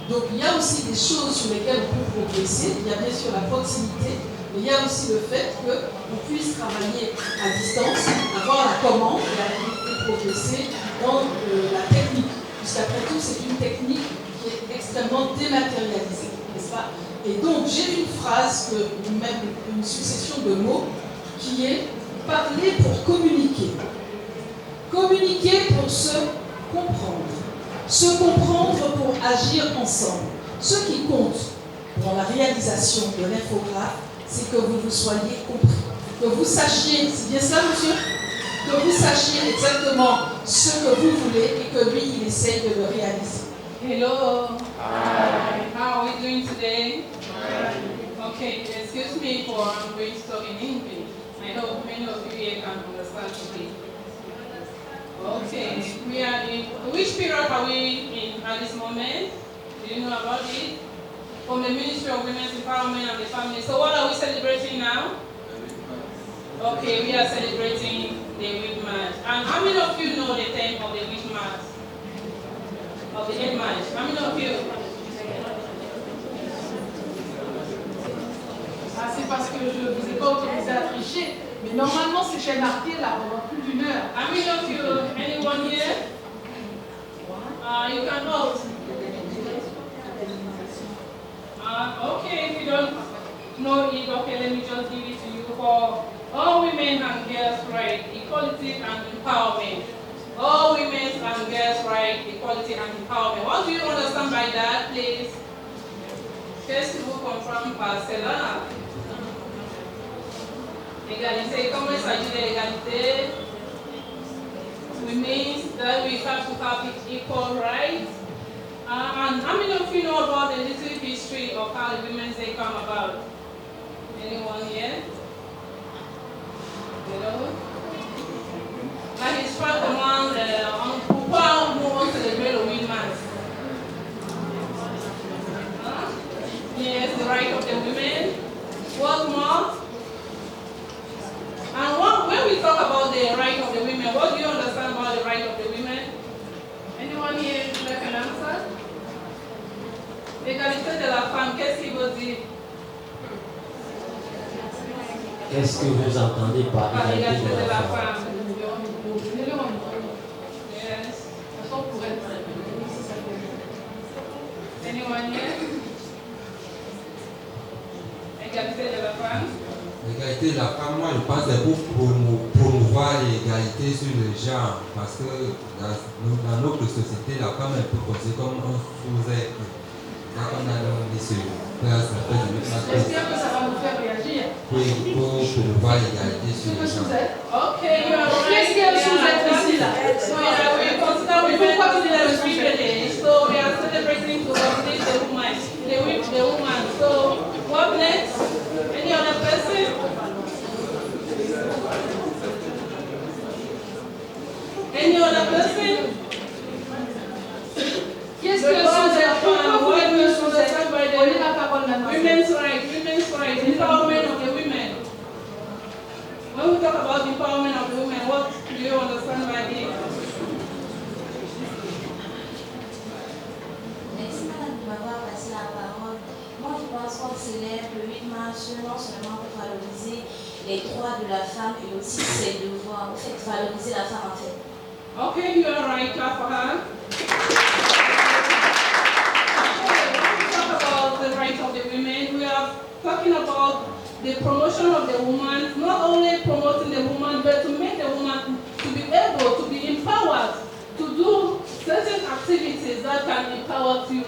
Donc il y a aussi des choses sur lesquelles on peut progresser. Il y a bien sûr la proximité, mais il y a aussi le fait qu'on puisse travailler à distance, avoir la commande et progresser dans la technique. Puisqu'après tout, c'est une technique qui est extrêmement dématérialisée, n'est-ce pas? Et donc, j'ai une phrase, même une succession de mots, qui est « parler pour communiquer ». Communiquer pour se comprendre. Se comprendre pour agir ensemble. Ce qui compte dans la réalisation de l'infographe, c'est que vous soyez compris. Que vous sachiez, c'est bien ça, monsieur? Que vous sachiez exactement ce que vous voulez et que lui, il essaye de le réaliser. Hello. Hi. How are we doing today? Okay, excuse me for I'm going to talk in English. I know many of you here can understand today. Okay, we are in, which period are we in at this moment? Do you know about it? From the Ministry of Women's Empowerment and the Family. So what are we celebrating now? Okay, we are celebrating the Week March. And how many of you know the theme of the Week March? Of the 8th March? How many of you? Ah, c'est parce que je ne vous ai pas autorisé à tricher, mais normalement c'était marqué là pendant plus d'1 heure. How many of you, anyone here? You can vote. Okay, if you don't know it, okay, let me just give it to you. For all women and girls' rights, equality and empowerment. All women and girls' rights, equality and empowerment. What do you understand by that, please? Qu'est-ce que vous comprenez par cela? Égalité, comment il s'agit de l'égalité? We mean that we have to have equal rights. And how many of you know about the little history of how the Women's Day come about? Anyone here? You know? La histoire demande pourquoi on célèbre le 8 mars. Yes, the right of the women. What more? And when we talk about the right of the women, what do you understand about the right of the women? Anyone here like an answer? L'égalité de la femme, qu'est-ce qu'il veut dire? Qu'est-ce que vous entendez par égalité de la femme? Yes. Anyone here? Égalité de la femme? L'égalité de la femme, moi je pense que c'est pour promouvoir l'égalité sur le genre, parce que dans notre société, la femme est un peu considérée comme un sous-être. Là, on a demandé ce place, ça fait de notre. J'espère que ça va nous faire réagir. Oui, pour promouvoir l'égalité sur le genre. Ok, qu'est-ce qu'il y a sous-être ici là? So yeah, we consider women as privileged. So we are celebrating to uplift the woman. The woman. So what next? Any other person? Any other person? Qu'est-ce que sous-être? Pourquoi vous êtes mieux sous-être? Prenez la parole maintenant. Women's rights, empowerment of the women. When we talk about empowerment of the women, what do you understand by it? Merci madame de m'avoir passé la parole. Moi je pense qu'on célèbre le 8 mars non seulement pour valoriser les droits de la femme et aussi ses devoirs. En fait, valoriser la femme en fait. Okay, you are right, clap for her. The rights of the women. We are talking about the promotion of the woman, not only promoting the woman, but to make the woman to be able to be empowered to do certain activities that can empower you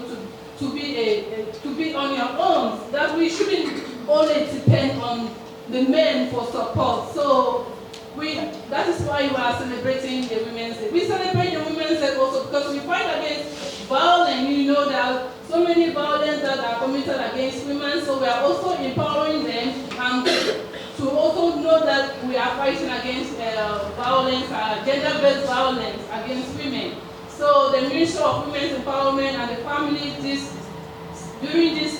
to be on your own. That we shouldn't only depend on the men for support. So that is why we are celebrating the Women's Day. We celebrate the Women's Day also because we fight against violence. You know that so many violence that are committed against women, so we are also empowering them and to also know that we are fighting against violence, gender-based violence against women. So the Ministry of Women's Empowerment and the Family during this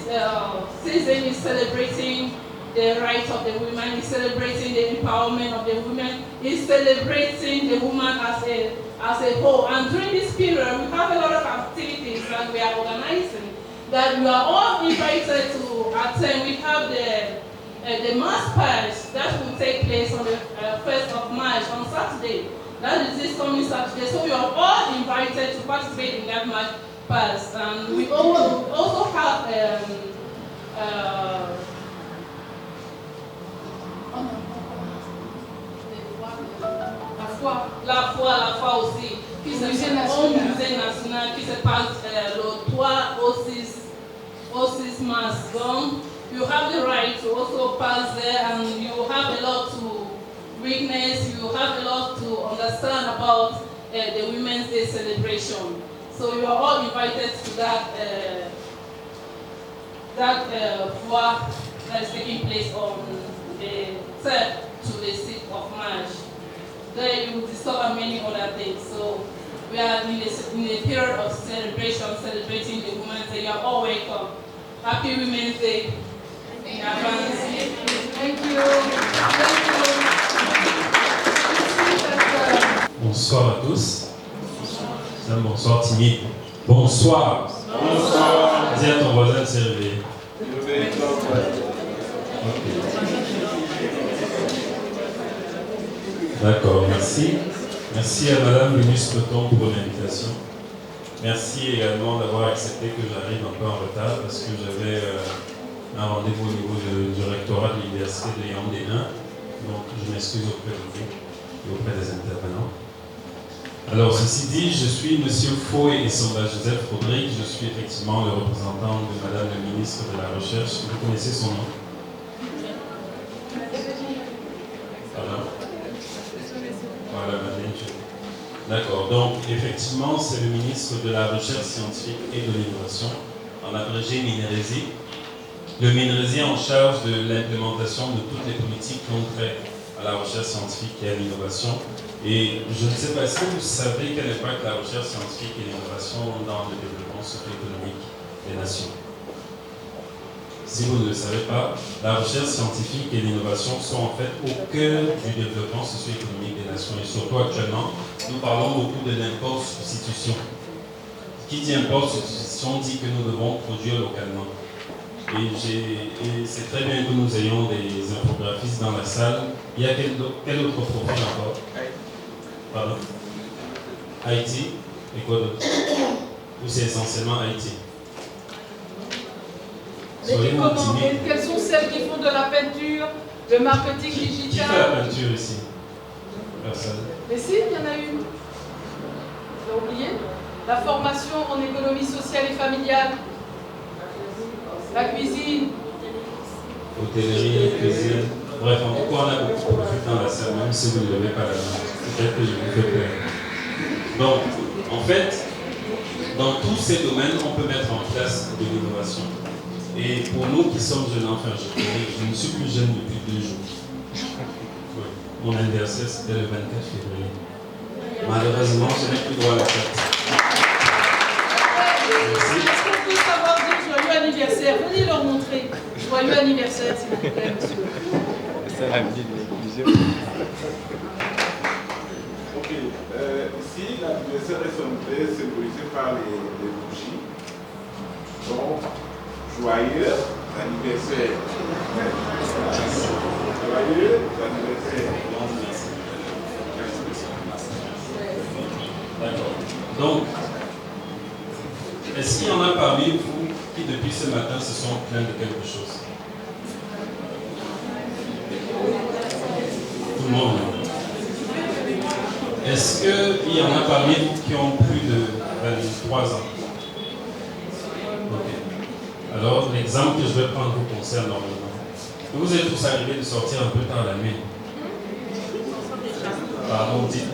season is celebrating the rights of the women, is celebrating the empowerment of the women, is celebrating the woman as a whole. And during this period, we have a lot of activities that we are organizing that we are all invited to attend. We have the mass purge that will take place on the 1st of March on Saturday. That is this coming Saturday. So we are all invited to participate in that mass purge. And we also have la foi aussi, qui se fait au musée national, qui se passe le 3 au 6 mars. Donc, you have the right to also pass there and you have a lot to witness, you have a lot to understand about the Women's Day celebration. So you are all invited to that foire that is taking place on the 3rd to the 6th of March. There you will discover many other things. So we are in a period of celebration, celebrating the Women's Day. You are all welcome. Happy Women's Day in advance. Thank you. Bonsoir à tous. C'est un bonsoir timide. Bonsoir. Bonsoir. Dis à ton voisin de se réveiller. D'accord, merci. Merci à Madame le ministre Tom pour l'invitation. Merci également d'avoir accepté que j'arrive un peu en retard parce que j'avais un rendez-vous au niveau du rectorat de l'université de Yaoundé 1. Donc je m'excuse auprès de vous et auprès des intervenants. Alors ceci dit, je suis Monsieur Foué et Sonda Joseph Rodrigue. Je suis effectivement le représentant de Madame la ministre de la Recherche. Vous connaissez son nom? Voilà, Madeleine. D'accord, donc effectivement, c'est le ministre de la Recherche scientifique et de l'Innovation, en abrégé MINRESI. Le MINRESI est en charge de l'implémentation de toutes les politiques qui ont trait à la recherche scientifique et à l'innovation. Et je ne sais pas, est-ce que vous savez quel impact la recherche scientifique et l'innovation ont dans le développement socio-économique des nations? Si vous ne le savez pas, la recherche scientifique et l'innovation sont en fait au cœur du développement socio-économique des nations. Et surtout actuellement, nous parlons beaucoup de l'import substitution. Qui dit import substitution dit que nous devons produire localement. Et c'est très bien que nous ayons des infographistes dans la salle. Il y a quel autre profil encore? Pardon? Haïti. Et quoi d'autre? Ou c'est essentiellement Haïti? Quelles sont celles qui font de la peinture, le marketing digital? Qui fait la peinture ici? Personne. Mais si, il y en a une. Vous avez oublié? La formation en économie sociale et familiale. La cuisine. Hôtellerie, cuisine. Bref, en tout cas, on a beaucoup de profils dans la salle, même si vous ne levez pas la main. Peut-être que je vous fais peur. Donc, en fait, dans tous ces domaines, on peut mettre en place de l'innovation. Et pour nous qui sommes jeunes, enfin, je ne suis plus jeune depuis 2 jours. Oui. Mon anniversaire, c'était le 24 février. Malheureusement, je n'ai plus droit à la carte. Est-ce qu'on peut savoir dire joyeux anniversaire? Venez leur montrer. Joyeux anniversaire, s'il vous plaît, monsieur. C'est la vie de l'inclusion. Ok. Ici, l'anniversaire est symbolisé par les bougies. Donc, joyeux anniversaire. Joyeux anniversaire. D'accord. Donc, est-ce qu'il y en a parmi vous qui, depuis ce matin, se sont plaints de quelque chose? Tout le monde. Est-ce qu'il y en a parmi vous qui ont plus de 23 ans? Ok. Alors, l'exemple que je vais prendre vous concerne normalement. Vous êtes tous arrivés de sortir un peu tard la nuit. Pardon, dites.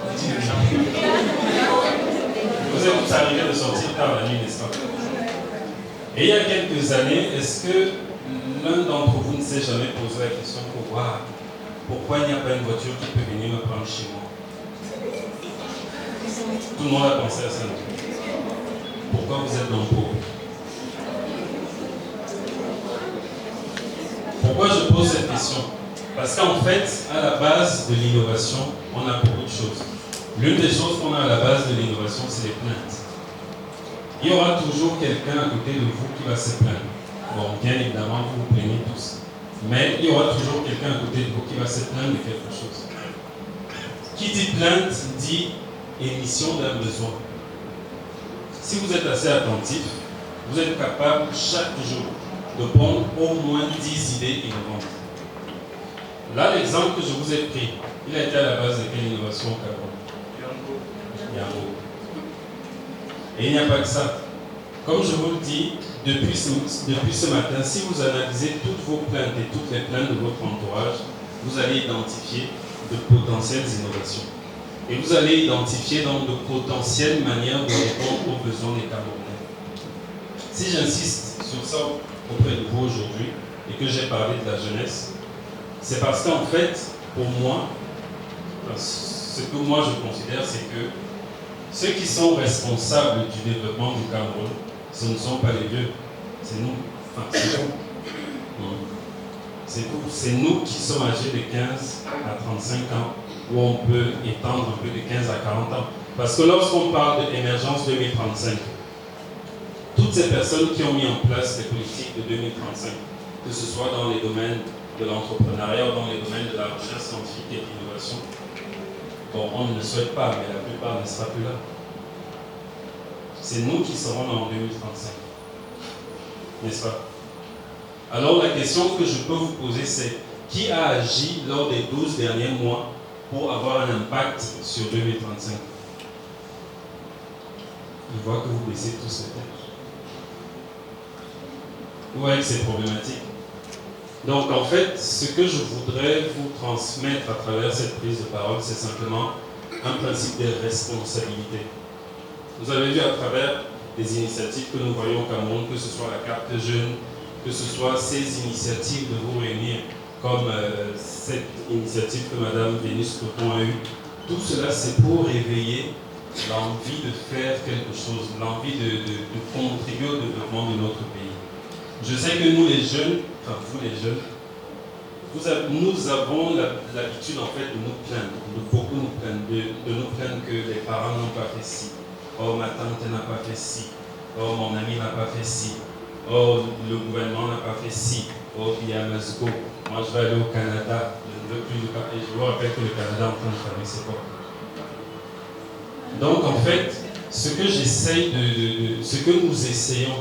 Vous êtes tous arrivés de sortir tard la nuit, n'est-ce pas? Et il y a quelques années, est-ce que l'un d'entre vous ne s'est jamais posé la question pour voir pourquoi il n'y a pas une voiture qui peut venir me prendre chez moi? Tout le monde a pensé à ça. Pourquoi vous êtes dans le pauvre? Pourquoi je pose cette question? Parce qu'en fait, à la base de l'innovation, on a beaucoup de choses. L'une des choses qu'on a à la base de l'innovation, c'est les plaintes. Il y aura toujours quelqu'un à côté de vous qui va se plaindre. Bon, bien évidemment, vous vous plaignez tous. Mais il y aura toujours quelqu'un à côté de vous qui va se plaindre de quelque chose. Qui dit plainte dit émission d'un besoin. Si vous êtes assez attentif, vous êtes capable chaque jour de prendre au moins 10 idées innovantes. Là, l'exemple que je vous ai pris, il a été à la base de quelle innovation au Cameroun? Yango. Et il n'y a pas que ça. Comme je vous le dis, depuis ce matin, si vous analysez toutes vos plaintes et toutes les plaintes de votre entourage, vous allez identifier de potentielles innovations. Et vous allez identifier donc de potentielles manières de répondre aux besoins des Camerounais. Si j'insiste sur ça auprès de vous aujourd'hui et que j'ai parlé de la jeunesse, c'est parce qu'en fait, pour moi, ce que moi je considère, c'est que ceux qui sont responsables du développement du Cameroun, ce ne sont pas les vieux, c'est nous. Enfin, c'est nous. C'est nous qui sommes âgés de 15 à 35 ans, où on peut étendre un peu de 15 à 40 ans. Parce que lorsqu'on parle d'émergence 2035, toutes ces personnes qui ont mis en place les politiques de 2035, que ce soit dans les domaines de l'entrepreneuriat ou dans les domaines de la recherche scientifique et de l'innovation, bon, on ne le souhaite pas, mais la plupart ne sera plus là. c'est nous qui serons là en 2035. N'est-ce pas? Alors la question que je peux vous poser, c'est qui a agi lors des 12 derniers mois pour avoir un impact sur 2035? Je vois que vous baissez tous les têtes. Vous voyez que c'est problématique. Donc en fait, ce que je voudrais vous transmettre à travers cette prise de parole, c'est simplement un principe de responsabilité. Vous avez vu à travers des initiatives que nous voyons au Cameroun, que ce soit la carte jeune, que ce soit ces initiatives de vous réunir, comme cette initiative que Mme Vénus Coton a eue, tout cela c'est pour réveiller l'envie de faire quelque chose, l'envie de contribuer au développement de notre pays. Je sais que nous les jeunes, enfin vous les jeunes, nous avons l'habitude en fait de nous plaindre, de beaucoup nous plaindre, de nous plaindre que les parents n'ont pas fait ci, oh ma tante n'a pas fait ci, oh mon ami n'a pas fait ci, oh le gouvernement n'a pas fait ci, oh bien let's go, moi je vais aller au Canada, je ne veux plus du Canada, et je vous rappelle que le Canada est en train de fermer ses portes. Donc en fait, ce que nous essayons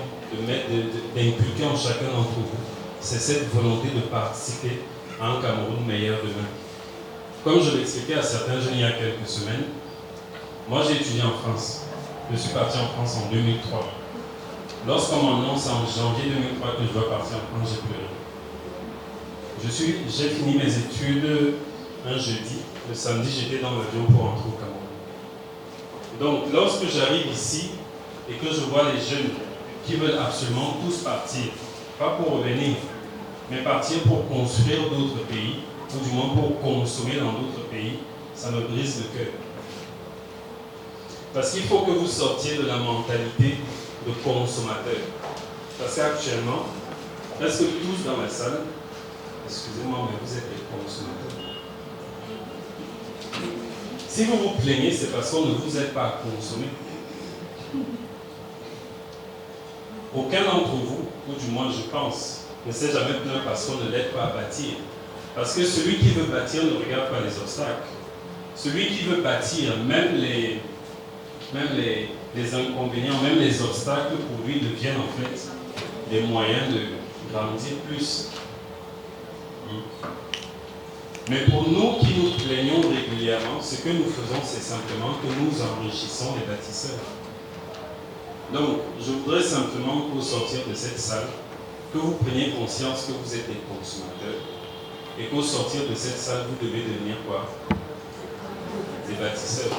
d'inculquer en chacun d'entre vous, c'est cette volonté de participer à un Cameroun meilleur demain. Comme je l'expliquais à certains jeunes il y a quelques semaines, moi j'ai étudié en France. Je suis parti en France en 2003. Lorsqu'on m'annonce en janvier 2003 que je dois partir en France, j'ai pleuré. J'ai fini mes études un jeudi. Le samedi, j'étais dans l'avion pour rentrer au Cameroun. Donc, lorsque j'arrive ici et que je vois les jeunes qui veulent absolument tous partir, pas pour revenir, mais partir pour construire d'autres pays, ou du moins pour consommer dans d'autres pays, ça me brise le cœur. Parce qu'il faut que vous sortiez de la mentalité de consommateur. Parce qu'actuellement, presque tous dans la salle, excusez-moi, mais vous êtes des consommateurs. Si vous vous plaignez, c'est parce qu'on ne vous aide pas à consommer. Aucun d'entre vous, ou du moins je pense, ne s'est jamais plaint parce qu'on ne l'aide pas à bâtir. Parce que celui qui veut bâtir ne regarde pas les obstacles. Celui qui veut bâtir, même les inconvénients, même les obstacles pour lui deviennent en fait des moyens de grandir plus. Mais pour nous qui nous plaignons régulièrement, ce que nous faisons, c'est simplement que nous enrichissons les bâtisseurs. Donc, je voudrais simplement, pour sortir de cette salle, que vous preniez conscience que vous êtes des consommateurs et qu'au sortir de cette salle, vous devez devenir quoi? Des bâtisseurs.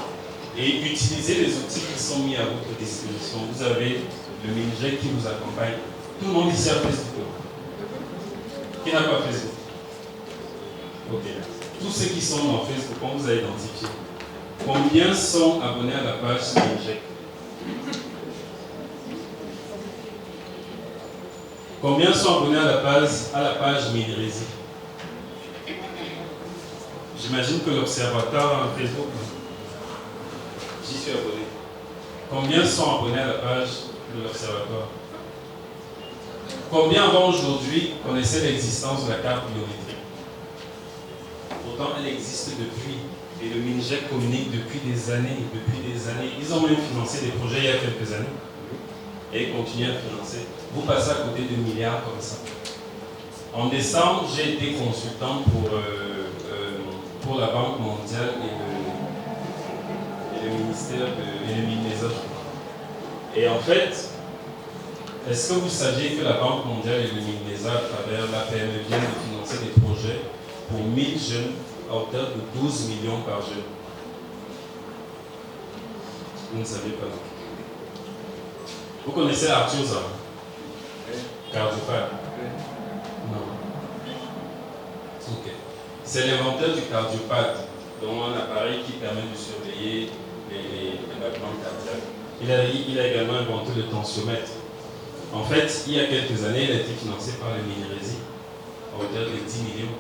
Et utiliser les outils qui sont mis à votre disposition. Vous avez le MINJEC qui vous accompagne. Tout le monde ici a Facebook. Qui n'a pas Facebook? Ok. Tous ceux qui sont dans Facebook, on vous a identifié. Combien sont abonnés à la page MINJEC? Combien sont abonnés à la page Minrési? J'imagine que l'observateur a un Facebook. J'y suis abonné. Combien sont abonnés à la page de l'observatoire? Combien avant aujourd'hui connaissaient l'existence de la carte biométrique? Pourtant, elle existe depuis. Et le MINJEC communique depuis des années. Ils ont même financé des projets il y a quelques années. Et ils continuent à financer. Vous passez à côté de milliards comme ça. En décembre, j'ai été consultant pour la Banque mondiale et le ministère et le MINESA. Et en fait, est-ce que vous saviez que la Banque mondiale et le MINESA, à travers l'APM, viennent de financer des projets pour 1000 jeunes à hauteur de 12 millions par jeune? Vous ne savez pas. Vous connaissez Arthur Zahn? Cardiopathe? Non. Ok. C'est l'inventeur du cardiopathe, dont un appareil qui permet de surveiller les battements cardiaques. Il a également inventé le tensiomètre. En fait, il y a quelques années, il a été financé par le Minrési à hauteur de 10 millions.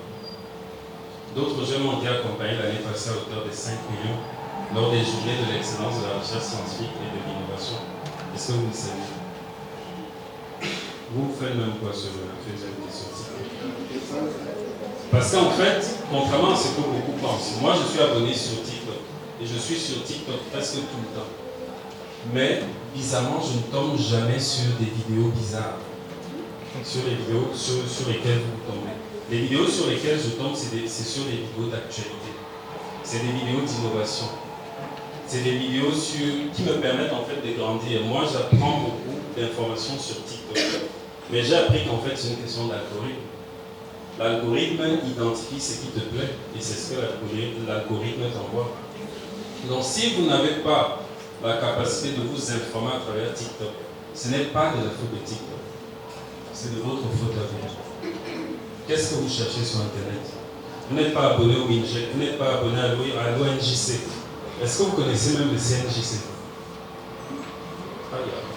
D'autres jeunes ont été accompagnés l'année passée à hauteur de 5 millions lors des journées de l'excellence de la recherche scientifique et de l'innovation. Est-ce que vous le savez? Vous faites même quoi sur la deuxième question? Parce qu'en fait, contrairement à ce que beaucoup pensent, moi je suis abonné sur TikTok. Et je suis sur TikTok presque tout le temps. Mais bizarrement, je ne tombe jamais sur des vidéos bizarres. Sur les vidéos sur lesquelles vous tombez. Les vidéos sur lesquelles je tombe, c'est sur des vidéos d'actualité. C'est des vidéos d'innovation. C'est des vidéos qui me permettent en fait de grandir. Moi, j'apprends beaucoup d'informations sur TikTok. Mais j'ai appris qu'en fait, c'est une question d'algorithme. L'algorithme identifie ce qui te plaît et c'est ce que l'algorithme t'envoie. Donc, si vous n'avez pas la capacité de vous informer à travers TikTok, ce n'est pas de la faute de TikTok. C'est de votre faute à vous. Qu'est-ce que vous cherchez sur Internet? Vous n'êtes pas abonné au Winjet, vous n'êtes pas abonné à l'ONJC. Est-ce que vous connaissez même le CNJC? Pas grave.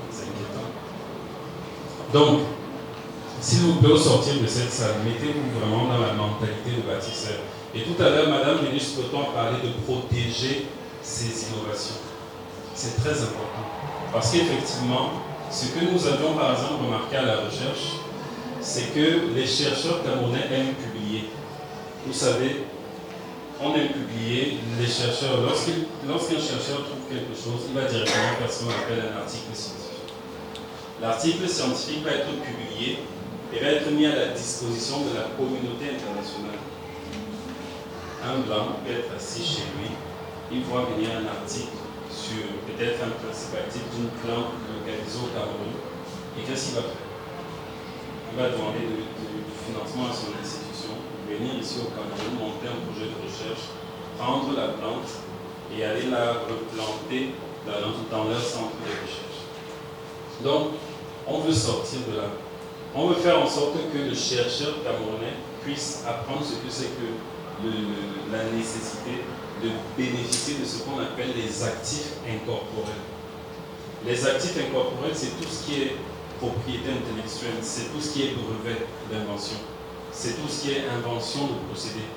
C'est inquiétant. Donc, s'il vous plaît, au sortir de cette salle, mettez-vous vraiment dans la mentalité de bâtisseur. Et tout à l'heure, Madame Vénus Breton a parlé de protéger ces innovations. C'est très important. Parce qu'effectivement, ce que nous avions par exemple remarqué à la recherche, c'est que les chercheurs camerounais aiment publier. Vous savez, on aime publier. Les chercheurs, lorsqu'un chercheur trouve quelque chose, il va directement faire ce qu'on appelle un article scientifique. L'article scientifique va être publié et va être mis à la disposition de la communauté internationale. Un blanc peut être assis chez lui, il voit venir un article sur peut-être un principe actif d'une plante localisée au Cameroun. Et qu'est-ce qu'il va faire? Il va demander du financement à son institution, venir ici au Cameroun, monter un projet de recherche, prendre la plante et aller la replanter dans leur centre de recherche. Donc, on veut sortir de là. On veut faire en sorte que le chercheur camerounais puisse apprendre ce que c'est que la nécessité de bénéficier de ce qu'on appelle les actifs incorporels. Les actifs incorporels, c'est tout ce qui est propriété intellectuelle, c'est tout ce qui est brevet d'invention, c'est tout ce qui est invention de procédés.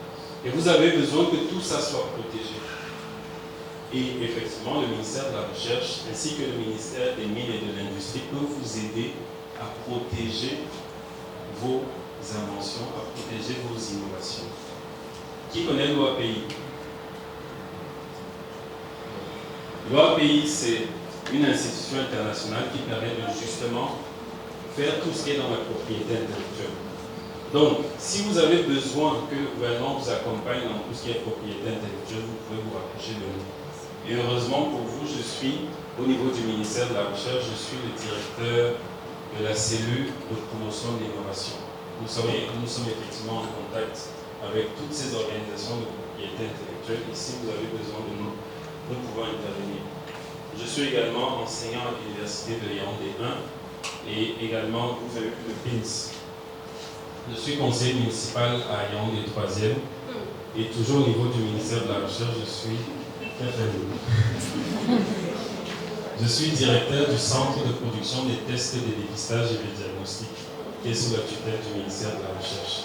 Et vous avez besoin que tout ça soit protégé. Et effectivement, le ministère de la Recherche ainsi que le ministère des Mines et de l'Industrie peuvent vous aider à protéger vos inventions, à protéger vos innovations. Qui connaît l'OAPI? L'OAPI, c'est une institution internationale qui permet de justement faire tout ce qui est dans la propriété intellectuelle. Donc, si vous avez besoin que le gouvernement vous accompagne dans tout ce qui est propriété intellectuelle, vous pouvez vous rapprocher de nous. Et heureusement pour vous, je suis, au niveau du ministère de la Recherche, je suis le directeur de la cellule de promotion de l'innovation. Nous sommes effectivement en contact avec toutes ces organisations de propriété intellectuelle. Et si vous avez besoin de nous, nous pouvons intervenir. Je suis également enseignant à l'université de Yaoundé 1 et également, vous avez vu le PINS. Je suis conseiller municipal à Yaoundé 3e et toujours au niveau du ministère de la Recherche, je suis directeur du centre de production des tests de dépistage et de diagnostic qui est sous la tutelle du ministère de la Recherche.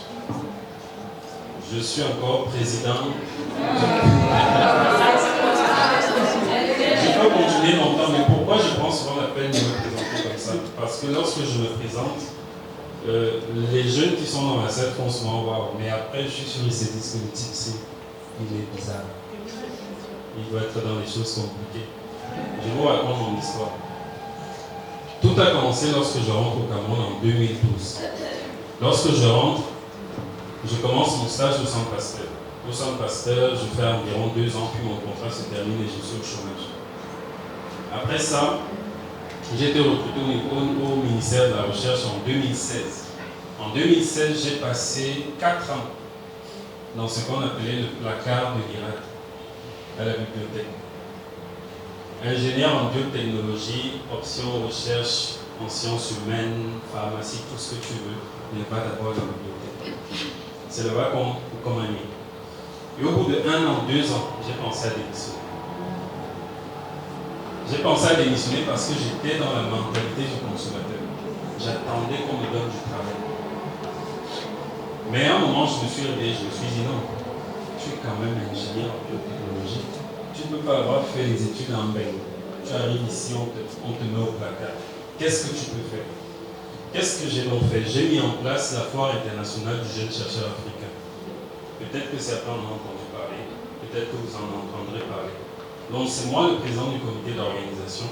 Je suis encore président. Je peux continuer longtemps, mais pourquoi je prends souvent la peine de me présenter comme ça? Parce que lorsque je me présente, les jeunes qui sont dans la salle font souvent waouh, mais après je suis sûr qu'ils se disent que le type il est bizarre. Il doit être dans les choses compliquées. Je vous raconte mon histoire. Tout a commencé lorsque je rentre au Cameroun en 2012. Lorsque je rentre, je commence mon stage au Centre Pasteur. Au Centre Pasteur, je fais environ 2 ans, puis mon contrat se termine et je suis au chômage. Après ça, j'ai été recruté au ministère de la Recherche en 2016. En 2016, j'ai passé 4 ans dans ce qu'on appelait le placard de l'IRAD, à la bibliothèque. Ingénieur en biotechnologie, option recherche en sciences humaines, pharmacie, tout ce que tu veux, mais pas d'abord la bibliothèque. C'est là-bas qu'on m'a mis. Et au bout de 1 an, 2 ans, j'ai pensé à démissionner. J'ai pensé à démissionner parce que j'étais dans la mentalité du consommateur. J'attendais qu'on me donne du travail. Mais à un moment, je me suis réveillé, je me suis dit non, tu es quand même ingénieur en biotechnologie. Tu ne peux pas avoir fait les études en bain. Tu arrives ici, on te met au placard. Qu'est-ce que tu peux faire? Qu'est-ce que j'ai donc fait? J'ai mis en place la foire internationale du jeune chercheur africain. Peut-être que certains en ont entendu parler, peut-être que vous en entendrez parler. Donc c'est moi le président du comité d'organisation.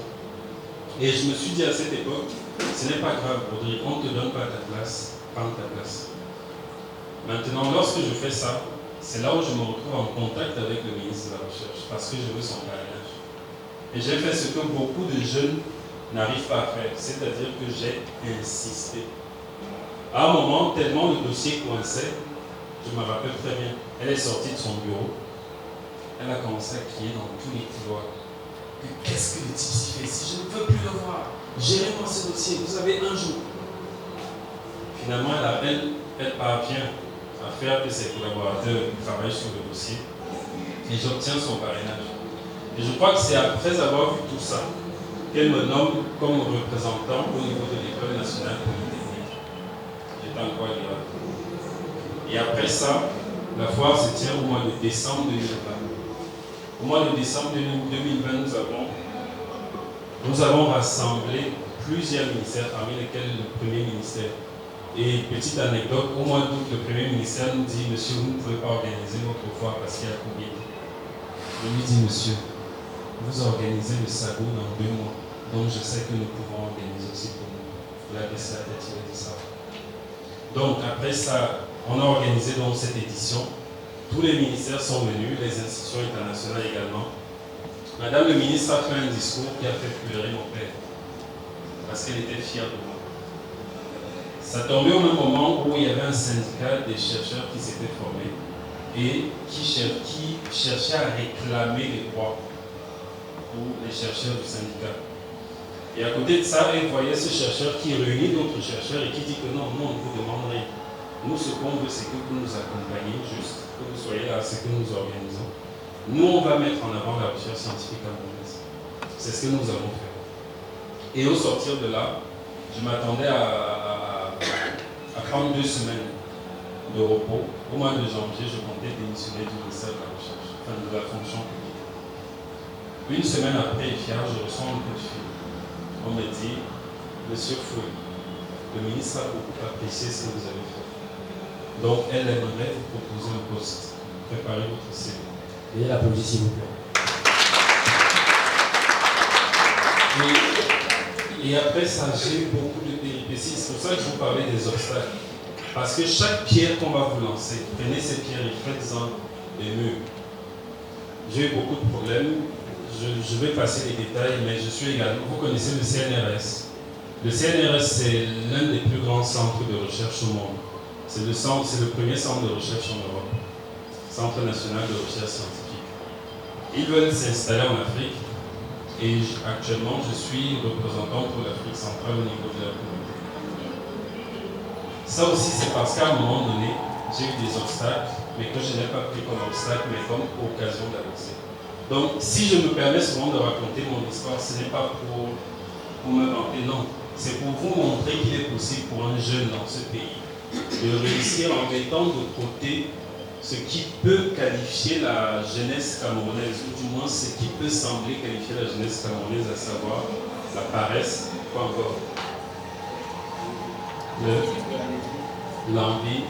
Et je me suis dit à cette époque, ce n'est pas grave, Rodrigue, on ne te donne pas ta place, prends ta place. Maintenant, lorsque je fais ça, c'est là où je me retrouve en contact avec le ministre de la Recherche, parce que je veux son parrainage. Et j'ai fait ce que beaucoup de jeunes n'arrivent pas à faire, c'est-à-dire que j'ai insisté. À un moment, tellement le dossier coinçait, je me rappelle très bien, elle est sortie de son bureau, elle a commencé à crier dans tous les couloirs. Qu'est-ce que le type s'y fait ici? Je ne veux plus le voir. Gérez-moi ce dossier, vous avez un jour. Finalement, elle parvient à faire que ses collaborateurs travaillent sur le dossier et j'obtiens son parrainage. Et je crois que c'est après avoir vu tout ça qu'elle me nomme comme représentant au niveau de l'École nationale polytechnique. J'étais encore là. Et après ça, la foire se tient au mois de décembre 2020. Au mois de décembre 2020, nous avons rassemblé plusieurs ministères, parmi lesquels le premier ministère. Et petite anecdote, au mois d'août, le premier ministère nous dit, monsieur, vous ne pouvez pas organiser votre foire parce qu'il y a Covid. Je lui dis, monsieur, vous organisez le SAGO dans 2 mois, donc je sais que nous pouvons organiser aussi pour nous. Il a baissé la tête, il a dit ça. Donc après ça, on a organisé donc cette édition. Tous les ministères sont venus, les institutions internationales également. Madame le ministre a fait un discours qui a fait pleurer mon père, parce qu'elle était fière de moi. Ça tombait au même moment où il y avait un syndicat des chercheurs qui s'était formé et qui cherchait à réclamer les droits pour les chercheurs du syndicat. Et à côté de ça, elle voyait ce chercheur qui réunit d'autres chercheurs et qui dit que non, nous on ne vous demande rien. Nous, ce qu'on veut, c'est que vous nous accompagniez juste, que vous soyez là, c'est que nous organisons. Nous, on va mettre en avant la recherche scientifique camerounaise. C'est ce que nous avons fait. Et au sortir de là, je m'attendais à prendre 2 semaines de repos. Au mois de janvier, je comptais démissionner du ministère de la Recherche, enfin de la fonction publique. Une semaine après, je reçois un coup de fil. On me dit, monsieur Fouet, le ministre a beaucoup apprécié ce que vous avez fait. Donc, elle aimerait vous proposer un poste. Préparez votre CV. Veuillez l'applaudir, s'il vous plaît. Et après ça, j'ai eu beaucoup de péripéties. C'est pour ça que je vous parlais des obstacles. Parce que chaque pierre qu'on va vous lancer, prenez ces pierres et faites-en des murs. J'ai eu beaucoup de problèmes. Je vais passer les détails, mais je suis également... Vous connaissez le CNRS. Le CNRS, c'est l'un des plus grands centres de recherche au monde. C'est le premier centre de recherche en Europe. Centre national de recherche scientifique. Ils veulent s'installer en Afrique. Et actuellement, je suis représentant pour l'Afrique centrale au niveau de la communauté. Ça aussi, c'est parce qu'à un moment donné, j'ai eu des obstacles, mais que je n'ai pas pris comme obstacle, mais comme occasion d'avancer. Donc, si je me permets souvent de raconter mon histoire, ce n'est pas pour me vanter, non. C'est pour vous montrer qu'il est possible pour un jeune dans ce pays de réussir en mettant de côté ce qui peut qualifier la jeunesse camerounaise, ou du moins ce qui peut sembler qualifier la jeunesse camerounaise, à savoir la paresse, pas encore, l'envie,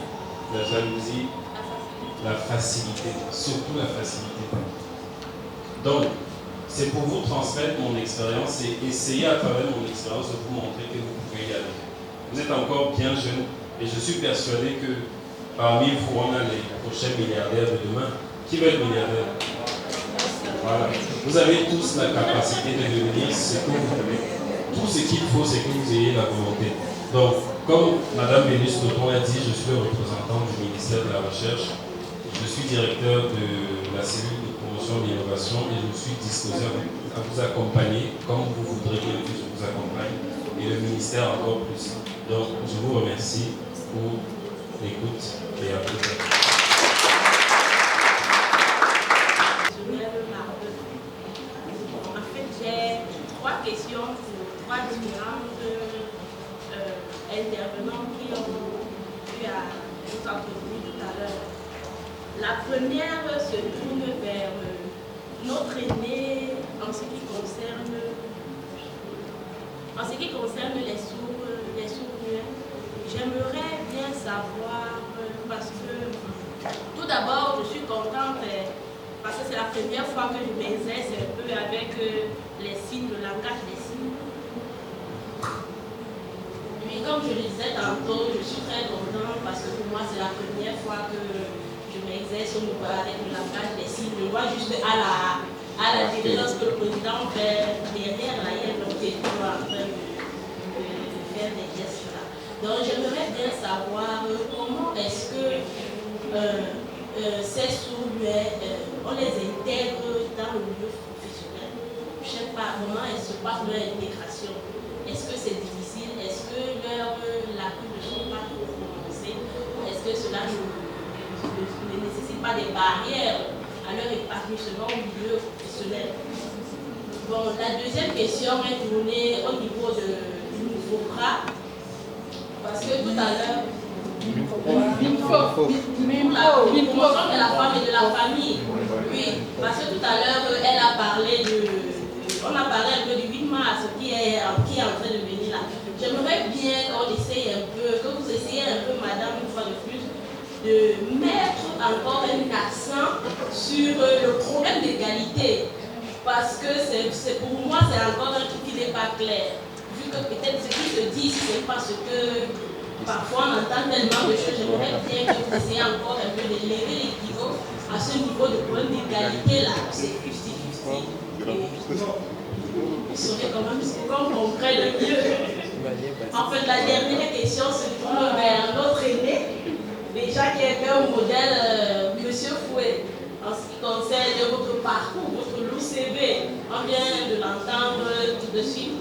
la jalousie, la facilité, surtout la facilité. Donc, c'est pour vous transmettre mon expérience et essayer à travers mon expérience de vous montrer que vous pouvez y aller. Vous êtes encore bien jeune et je suis persuadé que parmi vous, on a les prochains milliardaires de demain. Qui veut être milliardaire? Voilà. Vous avez tous la capacité de devenir ce que vous voulez. Tout ce qu'il faut, c'est que vous ayez la volonté. Donc, comme Mme Vénus Toton a dit, je suis le représentant du ministère de la Recherche. Je suis directeur de la cellule de promotion de l'innovation et je suis disposé à vous accompagner comme vous voudrez que je vous accompagne et le ministère encore plus. Donc, je vous remercie pour l'écoute et à plus tard. En fait, j'ai 3 questions pour 3 différentes intervenants qui ont eu à nous entretenir tout à l'heure. La première se tourne vers notre aîné en ce qui concerne les sourds-muets. J'aimerais bien savoir, parce que tout d'abord, je suis contente parce que c'est la première fois que je m'exerce un peu avec les signes, le langage des signes. Mais comme je le disais tantôt, je suis très contente parce que pour moi c'est la première fois que je m'exerce au niveau avec le langage des signes. Je vois juste à la télé lorsque le président fait derrière là, il y a donc qui est toujours en train de faire des gestes là. Donc j'aimerais bien savoir comment est-ce que ces sourds-muets, on les intègre dans le milieu professionnel. Je ne sais pas comment se passe leur intégration. Est-ce que c'est difficile? Est-ce que leurs lacunes ne sont pas trop prononcées? Est-ce que cela ne nécessite pas des barrières à leur épanouissement au milieu professionnel? Bon, la deuxième question est tournée au niveau du nouveau bras. Parce que tout à l'heure, la promotion de la femme et de la famille. Oui, parce que tout à l'heure, elle a parlé on a parlé un peu du 8 mars qui est en train de venir là. J'aimerais bien qu'on essaye un peu, que vous essayez un peu, madame, une fois de plus, de mettre encore un accent sur le problème d'égalité. Parce que pour moi, c'est encore un truc qui n'est pas clair. Vu que peut-être ce qui se dit, c'est parce que parfois on entend tellement de choses. J'aimerais bien que vous essayez encore un peu de lever les niveaux à ce niveau de problème d'égalité là. C'est 50-50. Vous saurez quand même qu'on comprenne mieux. En fait, la dernière question se tourne vers notre aîné, déjà qui est un modèle, Monsieur Fouet, en ce qui concerne votre parcours, votre lourd CV. On vient de l'entendre tout de suite.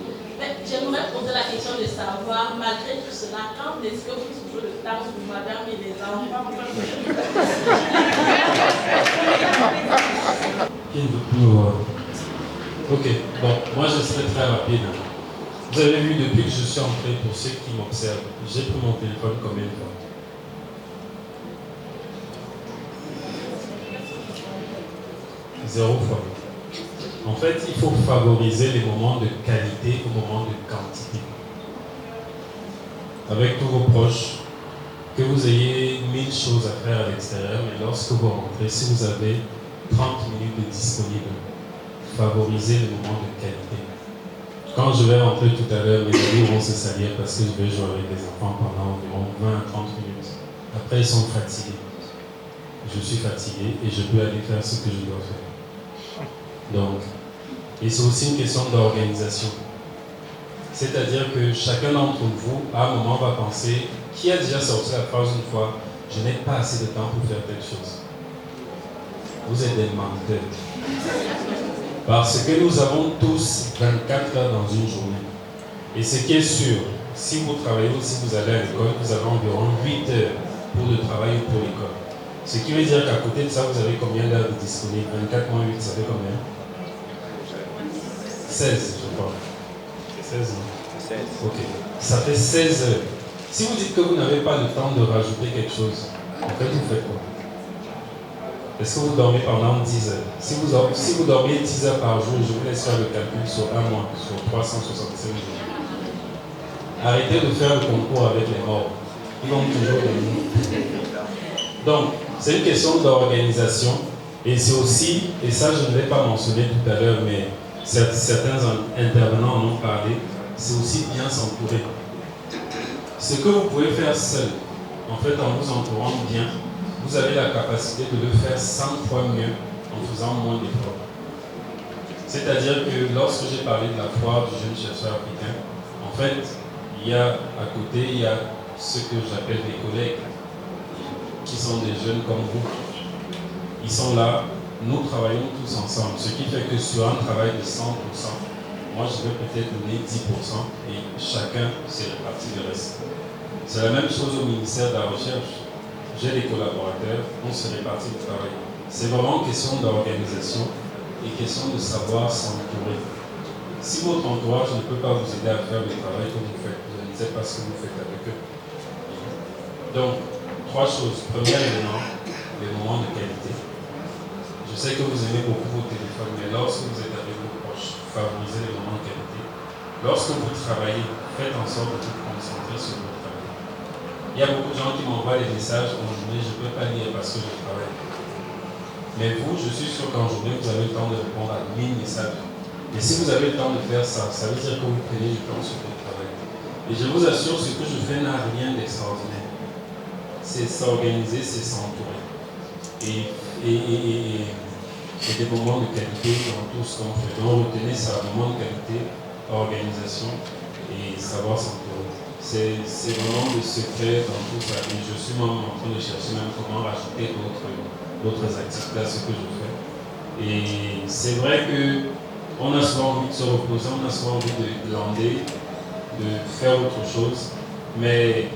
J'aimerais poser la question de savoir, malgré tout cela, quand est-ce que vous trouvez le temps pour madame et les enfants? Qui veut plus voir? Ok, bon, moi je serai très rapide. Vous avez vu depuis que je suis entré, pour ceux qui m'observent, j'ai pris mon téléphone combien de fois? Zéro fois. En fait, il faut favoriser les moments de qualité au moment de quantité. Avec tous vos proches, que vous ayez 1000 choses à faire à l'extérieur, mais lorsque vous rentrez, si vous avez 30 minutes de disponible, favorisez les moments de qualité. Quand je vais rentrer tout à l'heure, mes amis vont se salir parce que je vais jouer avec les enfants pendant environ 20 à 30 minutes. Après, ils sont fatigués. Je suis fatigué et je peux aller faire ce que je dois faire. Donc, et c'est aussi une question d'organisation. C'est-à-dire que chacun d'entre vous, à un moment, va penser, qui a déjà sorti la phrase une fois, je n'ai pas assez de temps pour faire telle chose. Vous êtes des menteurs. Parce que nous avons tous 24 heures dans une journée. Et ce qui est sûr, si vous travaillez ou si vous allez à l'école, vous avez environ 8 heures pour le travail ou pour l'école. Ce qui veut dire qu'à côté de ça, vous avez combien d'heures de disponibles? 24 moins 8, ça fait combien? 16, je crois. 16, non? 16. Ok. Ça fait 16 heures. Si vous dites que vous n'avez pas le temps de rajouter quelque chose, en fait, vous faites quoi? Est-ce que vous dormez pendant 10 heures? Si vous dormez 10 heures par jour, je vous laisse faire le calcul sur un mois, sur 365 jours. Arrêtez de faire le concours avec les morts. Ils vont toujours gagner. Donc, c'est une question d'organisation. Et c'est aussi, et ça je ne l'ai pas mentionné tout à l'heure, mais certains intervenants en ont parlé, c'est aussi bien s'entourer. Ce que vous pouvez faire seul, en fait, en vous entourant bien, vous avez la capacité de le faire 100 fois mieux en faisant moins d'efforts. C'est-à-dire que lorsque j'ai parlé de la foire du jeune chercheur africain, en fait, il y a à côté, il y a ce que j'appelle des collègues, qui sont des jeunes comme vous. Ils sont là, nous travaillons tous ensemble, ce qui fait que sur un travail de 100%, moi je vais peut-être donner 10% et chacun s'est réparti le reste. C'est la même chose au ministère de la Recherche. J'ai des collaborateurs, on se répartit le travail. C'est vraiment question d'organisation et question de savoir s'entourer. Si votre entourage ne peut pas vous aider à faire le travail que vous faites, vous ne savez pas ce que vous faites avec eux. Donc, 3 choses. Premier élément, les moments de qualité. Je sais que vous aimez beaucoup vos téléphones, mais lorsque vous êtes avec vos proches, favorisez les moments de qualité. Lorsque vous travaillez, faites en sorte de vous concentrer sur votre travail. Il y a beaucoup de gens qui m'envoient des messages en journée, je ne peux pas lire parce que je travaille. Mais vous, je suis sûr qu'en journée, vous avez le temps de répondre à 1000 messages. Et si vous avez le temps de faire ça, ça veut dire que vous prenez du temps sur votre travail. Et je vous assure, ce que je fais n'a rien d'extraordinaire. C'est s'organiser, c'est s'entourer. Et des moments de qualité dans tout ce qu'on fait. Donc retenez ça, moment de qualité, organisation et savoir s'entourer. C'est vraiment le secret dans tout ça. Et je suis même en train de chercher même comment rajouter d'autres activités à ce que je fais. Et c'est vrai qu'on a souvent envie de se reposer, on a souvent envie de glander, de faire autre chose. Mais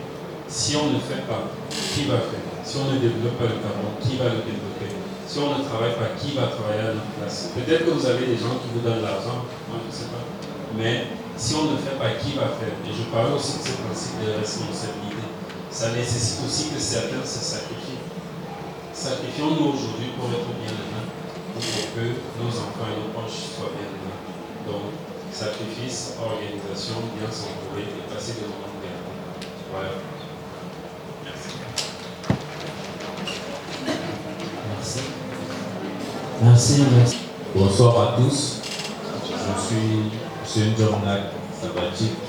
si on ne fait pas, qui va faire? Si on ne développe pas le talent, qui va le développer? Si on ne travaille pas, qui va travailler à notre place? Peut-être que vous avez des gens qui vous donnent l'argent, moi je ne sais pas. Mais si on ne fait pas, qui va faire? Et je parlais aussi de ce principe de responsabilité. Ça nécessite aussi que certains se sacrifient. Sacrifions-nous aujourd'hui pour être bien demain, pour que nos enfants et nos proches soient bien demain. Donc, sacrifice, organisation, bien s'entourer et passer des moments de qualité. Voilà. Merci, merci. Bonsoir à tous. Je suis M. John Sabatique,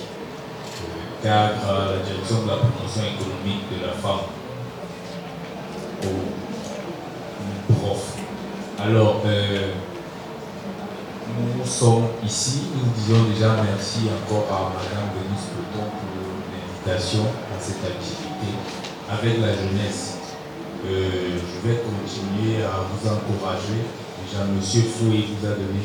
cadre à la direction de la promotion économique de la femme au prof. Alors, nous sommes ici, nous disons déjà merci encore à Mme Denise Peton pour l'invitation à cette activité avec la jeunesse. Je vais continuer à vous encourager. Déjà, M. Foué vous a donné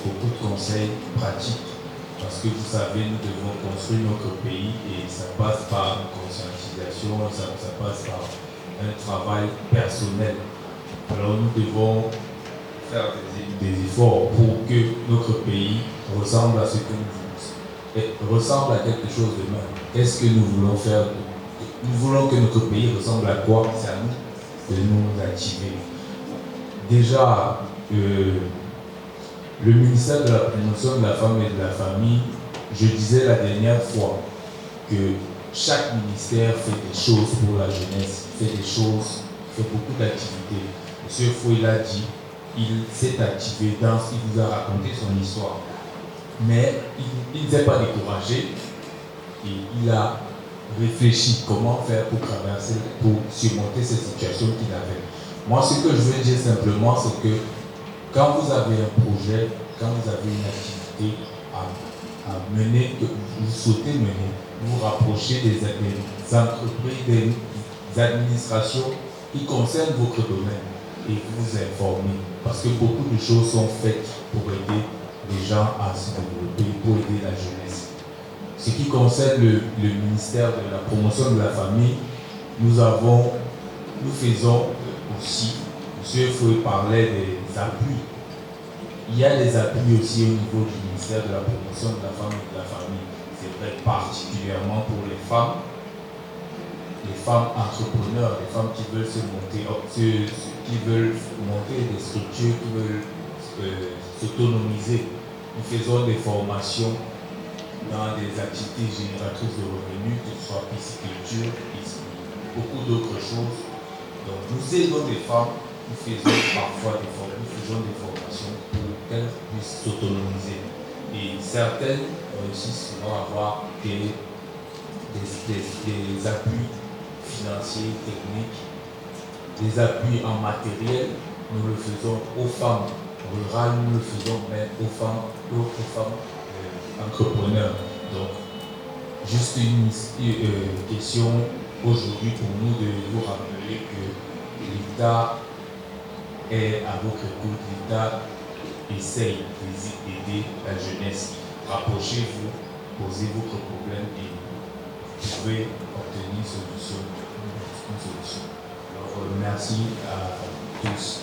beaucoup de conseils pratiques parce que vous savez, nous devons construire notre pays et ça passe par une conscientisation, ça passe par un travail personnel. Alors nous devons faire des efforts pour que notre pays ressemble à ce que nous voulons, ressemble à quelque chose de même. Qu'est-ce que nous voulons faire? Nous voulons que notre pays ressemble à quoi? C'est à nous de nous activer. Déjà, le ministère de la promotion de la femme et de la famille, je disais la dernière fois que chaque ministère fait des choses pour la jeunesse, fait des choses, fait beaucoup d'activités. M. Foué l'a dit, il s'est activé dans ce qu'il vous a raconté son histoire. Mais il ne s'est pas découragé et il a réfléchi comment faire pour traverser, pour surmonter ces situations qu'il avait. Moi, ce que je veux dire simplement, c'est que quand vous avez un projet, quand vous avez une activité à mener, que vous souhaitez mener, vous rapprochez des entreprises, des administrations qui concernent votre domaine et vous informez. Parce que beaucoup de choses sont faites pour aider les gens à se développer, pour aider la jeunesse. Ce qui concerne le ministère de la promotion de la famille, nous faisons aussi, M. Foué parlait des appuis. Il y a des appuis aussi au niveau du ministère de la promotion de la femme et de la famille. C'est vrai particulièrement pour les femmes entrepreneurs, les femmes qui veulent se monter, qui veulent monter des structures, qui veulent s'autonomiser. Nous faisons des formations dans des activités génératrices de revenus, que ce soit pisciculture, beaucoup d'autres choses. Donc nous aidons les femmes, nous faisons parfois des formations pour qu'elles puissent s'autonomiser. Et certaines réussissent souvent à avoir des appuis financiers, techniques, des appuis en matériel. Nous le faisons aux femmes rurales, nous le faisons même aux femmes entrepreneurs. Donc, juste une question aujourd'hui pour nous de vous rappeler que l'État est à votre écoute, l'État essaye d'aider la jeunesse. Rapprochez-vous, posez votre problème et vous pouvez obtenir une solution. Alors, merci à tous.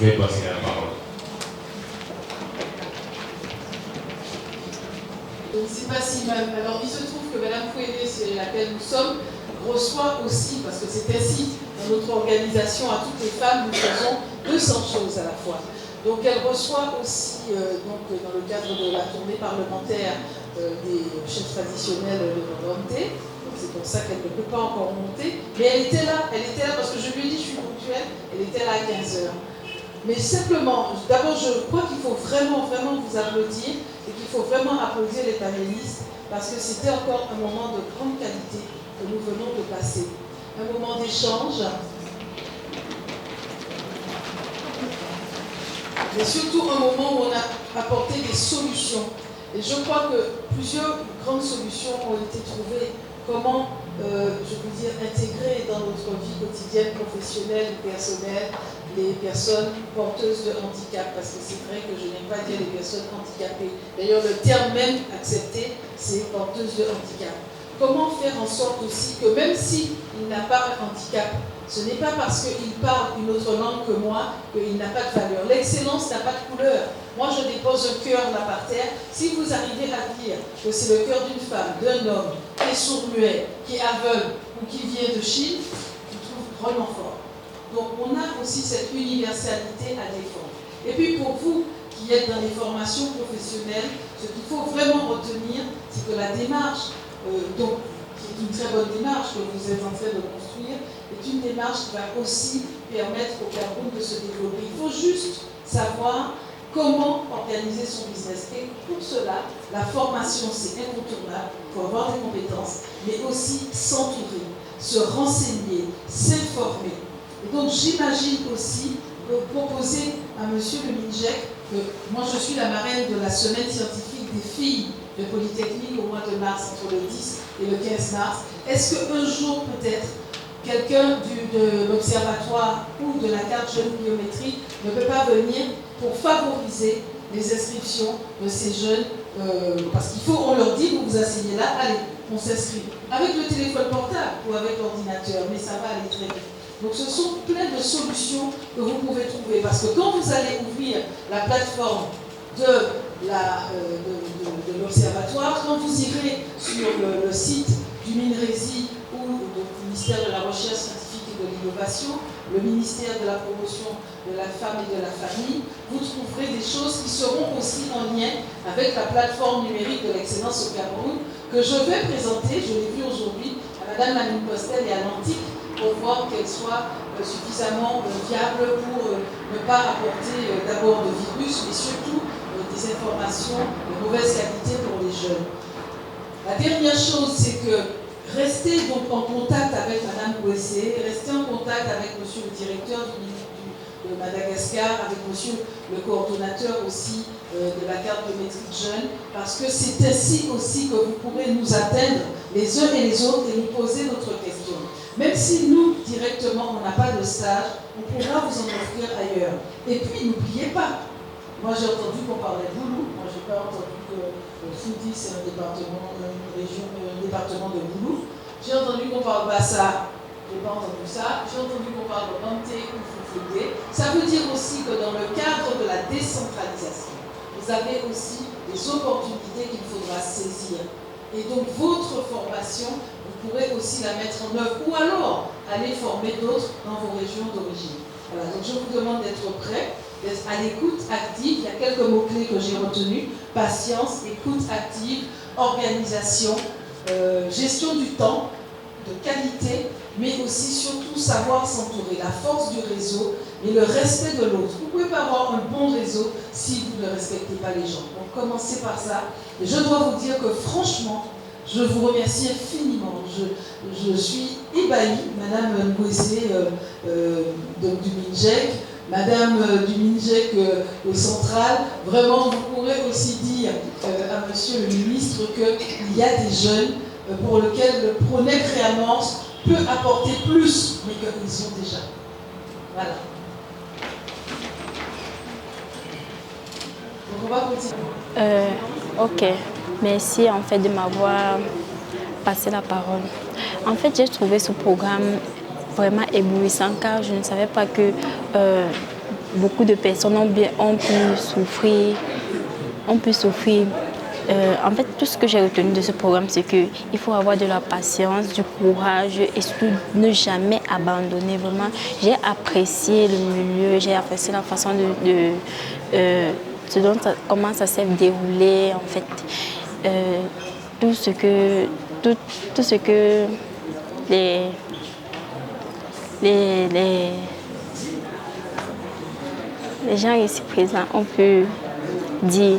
Je vais passer la parole. Je ne sais pas si alors il se trouve que Mme Fouédé, c'est laquelle nous sommes, reçoit aussi, parce que c'est ainsi dans notre organisation à toutes les femmes, nous faisons 200 choses à la fois. Donc elle reçoit aussi, donc, dans le cadre de la tournée parlementaire des chefs traditionnels de Levante, c'est pour ça qu'elle ne peut pas encore monter, mais elle était là parce que je lui ai dit je suis ponctuelle, elle était là à 15h. Mais simplement, d'abord je crois qu'il faut vraiment vous applaudir et qu'il faut vraiment applaudir les panélistes parce que c'était encore un moment de grande qualité que nous venons de passer. Un moment d'échange, mais surtout un moment où on a apporté des solutions. Et je crois que plusieurs grandes solutions ont été trouvées. Comment, je veux dire, intégrer dans notre vie quotidienne, professionnelle et personnelle, les personnes porteuses de handicap. Parce que c'est vrai que je n'aime pas dire les personnes handicapées. D'ailleurs, le terme même accepté, c'est porteuse de handicap. Comment faire en sorte aussi que même s'il n'a pas un handicap, ce n'est pas parce qu'il parle une autre langue que moi qu'il n'a pas de valeur. L'excellence n'a pas de couleur. Moi, je dépose un cœur là par terre. Si vous arrivez à dire que c'est le cœur d'une femme, d'un homme, qui est sourd-muet, qui est aveugle ou qui vient de Chine, je trouve vraiment fort. Donc, on a aussi cette universalité à défendre. Et puis, pour vous qui êtes dans les formations professionnelles, ce qu'il faut vraiment retenir, c'est que la démarche, qui est une très bonne démarche que vous êtes en train de construire, est une démarche qui va aussi permettre au Cameroun de se développer. Il faut juste savoir comment organiser son business. Et pour cela, la formation, c'est incontournable. Il faut avoir des compétences, mais aussi s'entourer, se renseigner, s'informer. Et donc, j'imagine aussi proposer à M. le Minjek que moi, je suis la marraine de la semaine scientifique des filles de Polytechnique au mois de mars, entre le 10 et le 15 mars. Est-ce qu'un jour, peut-être, quelqu'un de l'observatoire ou de la carte jeune biométrique ne peut pas venir pour favoriser les inscriptions de ces jeunes, parce qu'il faut, on leur dit, vous vous asseyez là, allez, on s'inscrit. Avec le téléphone portable ou avec l'ordinateur, mais ça va aller très vite. Donc ce sont plein de solutions que vous pouvez trouver, parce que quand vous allez ouvrir la plateforme de l'Observatoire, quand vous irez sur le site du MINRESI ou du ministère de la Recherche scientifique et de l'Innovation, le ministère de la Promotion de la Femme et de la Famille, vous trouverez des choses qui seront aussi en lien avec la plateforme numérique de l'excellence au Cameroun, que je vais présenter, je l'ai vu aujourd'hui, à Madame Lamine Postel et à l'Antique, pour voir qu'elle soit suffisamment viable pour ne pas apporter d'abord de virus, mais surtout des informations de mauvaise qualité pour les jeunes. La dernière chose, c'est que restez donc en contact avec Mme Bouessé, restez en contact avec monsieur le directeur de Madagascar, avec monsieur le coordonnateur aussi de la carte biométrique jeune, parce que c'est ainsi aussi que vous pourrez nous atteindre les uns et les autres et nous poser notre question. Même si nous, directement, on n'a pas de stage, on pourra vous en offrir ailleurs. Et puis, n'oubliez pas, moi j'ai entendu qu'on parlait de Boulou, moi j'ai pas entendu que Foudi c'est un département, une région, un département de Boulou. J'ai entendu qu'on parle de Bassa, j'ai pas entendu ça. J'ai entendu qu'on parle de Manté ou Foufoudé. Ça veut dire aussi que dans le cadre de la décentralisation, vous avez aussi des opportunités qu'il faudra saisir. Et donc votre formation, vous pourrez aussi la mettre en œuvre ou alors aller former d'autres dans vos régions d'origine. Voilà, donc je vous demande d'être prêts, d'être à l'écoute active. Il y a quelques mots-clés que j'ai retenus: patience, écoute active, organisation, gestion du temps, de qualité, mais aussi surtout savoir s'entourer, la force du réseau et le respect de l'autre. Vous ne pouvez pas avoir un bon réseau si vous ne respectez pas les gens. Donc commencez par ça. Et je dois vous dire que franchement, je vous remercie infiniment. Je suis ébahie, Madame Ngouessé du Minjek, Madame du Minjek au Central. Vraiment, vous pourrez aussi dire à Monsieur le ministre qu'il y a des jeunes pour lesquels le projet Créamance peut apporter plus, mais qu'ils ont déjà. Voilà. Donc on va continuer. Ok, merci en fait de m'avoir passé la parole. En fait, j'ai trouvé ce programme vraiment éblouissant car je ne savais pas que beaucoup de personnes ont pu souffrir. En fait, tout ce que j'ai retenu de ce programme, c'est qu'il faut avoir de la patience, du courage et surtout ne jamais abandonner. Vraiment, j'ai apprécié le milieu, j'ai apprécié la façon comment ça s'est déroulé, en fait. Tout ce que tout ce que les gens ici présents ont pu dire.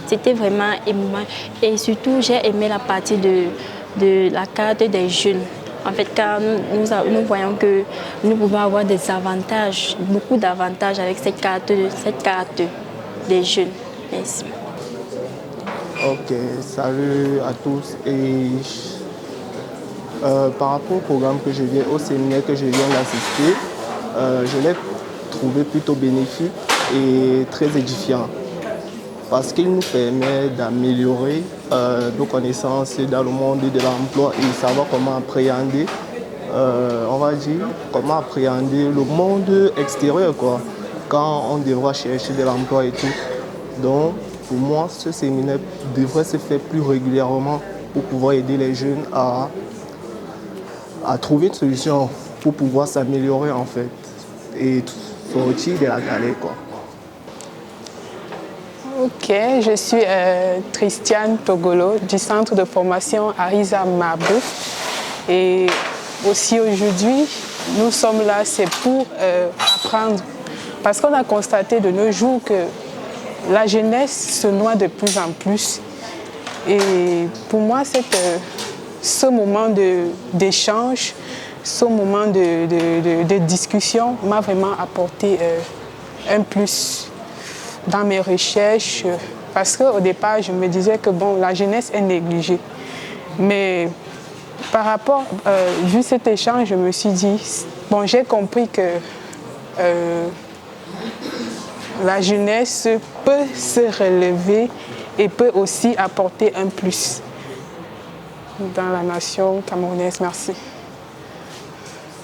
C'était vraiment émouvant. Et surtout, j'ai aimé la partie de la carte des jeunes. En fait, car nous voyons que nous pouvons avoir des avantages, beaucoup d'avantages avec cette carte des jeunes. Merci. Ok, salut à tous. Et par rapport au programme au séminaire que je viens d'assister, je l'ai trouvé plutôt bénéfique et très édifiant parce qu'il nous permet d'améliorer nos connaissances dans le monde de l'emploi et savoir comment appréhender, comment appréhender le monde extérieur, quoi, quand on devra chercher de l'emploi et tout. Donc, pour moi, ce séminaire devrait se faire plus régulièrement pour pouvoir aider les jeunes à trouver une solution pour pouvoir s'améliorer en fait et sortir de la galère, quoi. Ok, je suis Christiane Togolo du centre de formation Arisa Mabou. Et aussi aujourd'hui, nous sommes là, c'est pour apprendre. Parce qu'on a constaté de nos jours que la jeunesse se noie de plus en plus. Et pour moi, ce moment d'échange, ce moment de discussion m'a vraiment apporté un plus dans mes recherches. Parce qu'au départ, je me disais que bon, la jeunesse est négligée. Mais par rapport, vu cet échange, je me suis dit, bon, j'ai compris que la jeunesse peut se relever et peut aussi apporter un plus dans la nation camerounaise. Merci.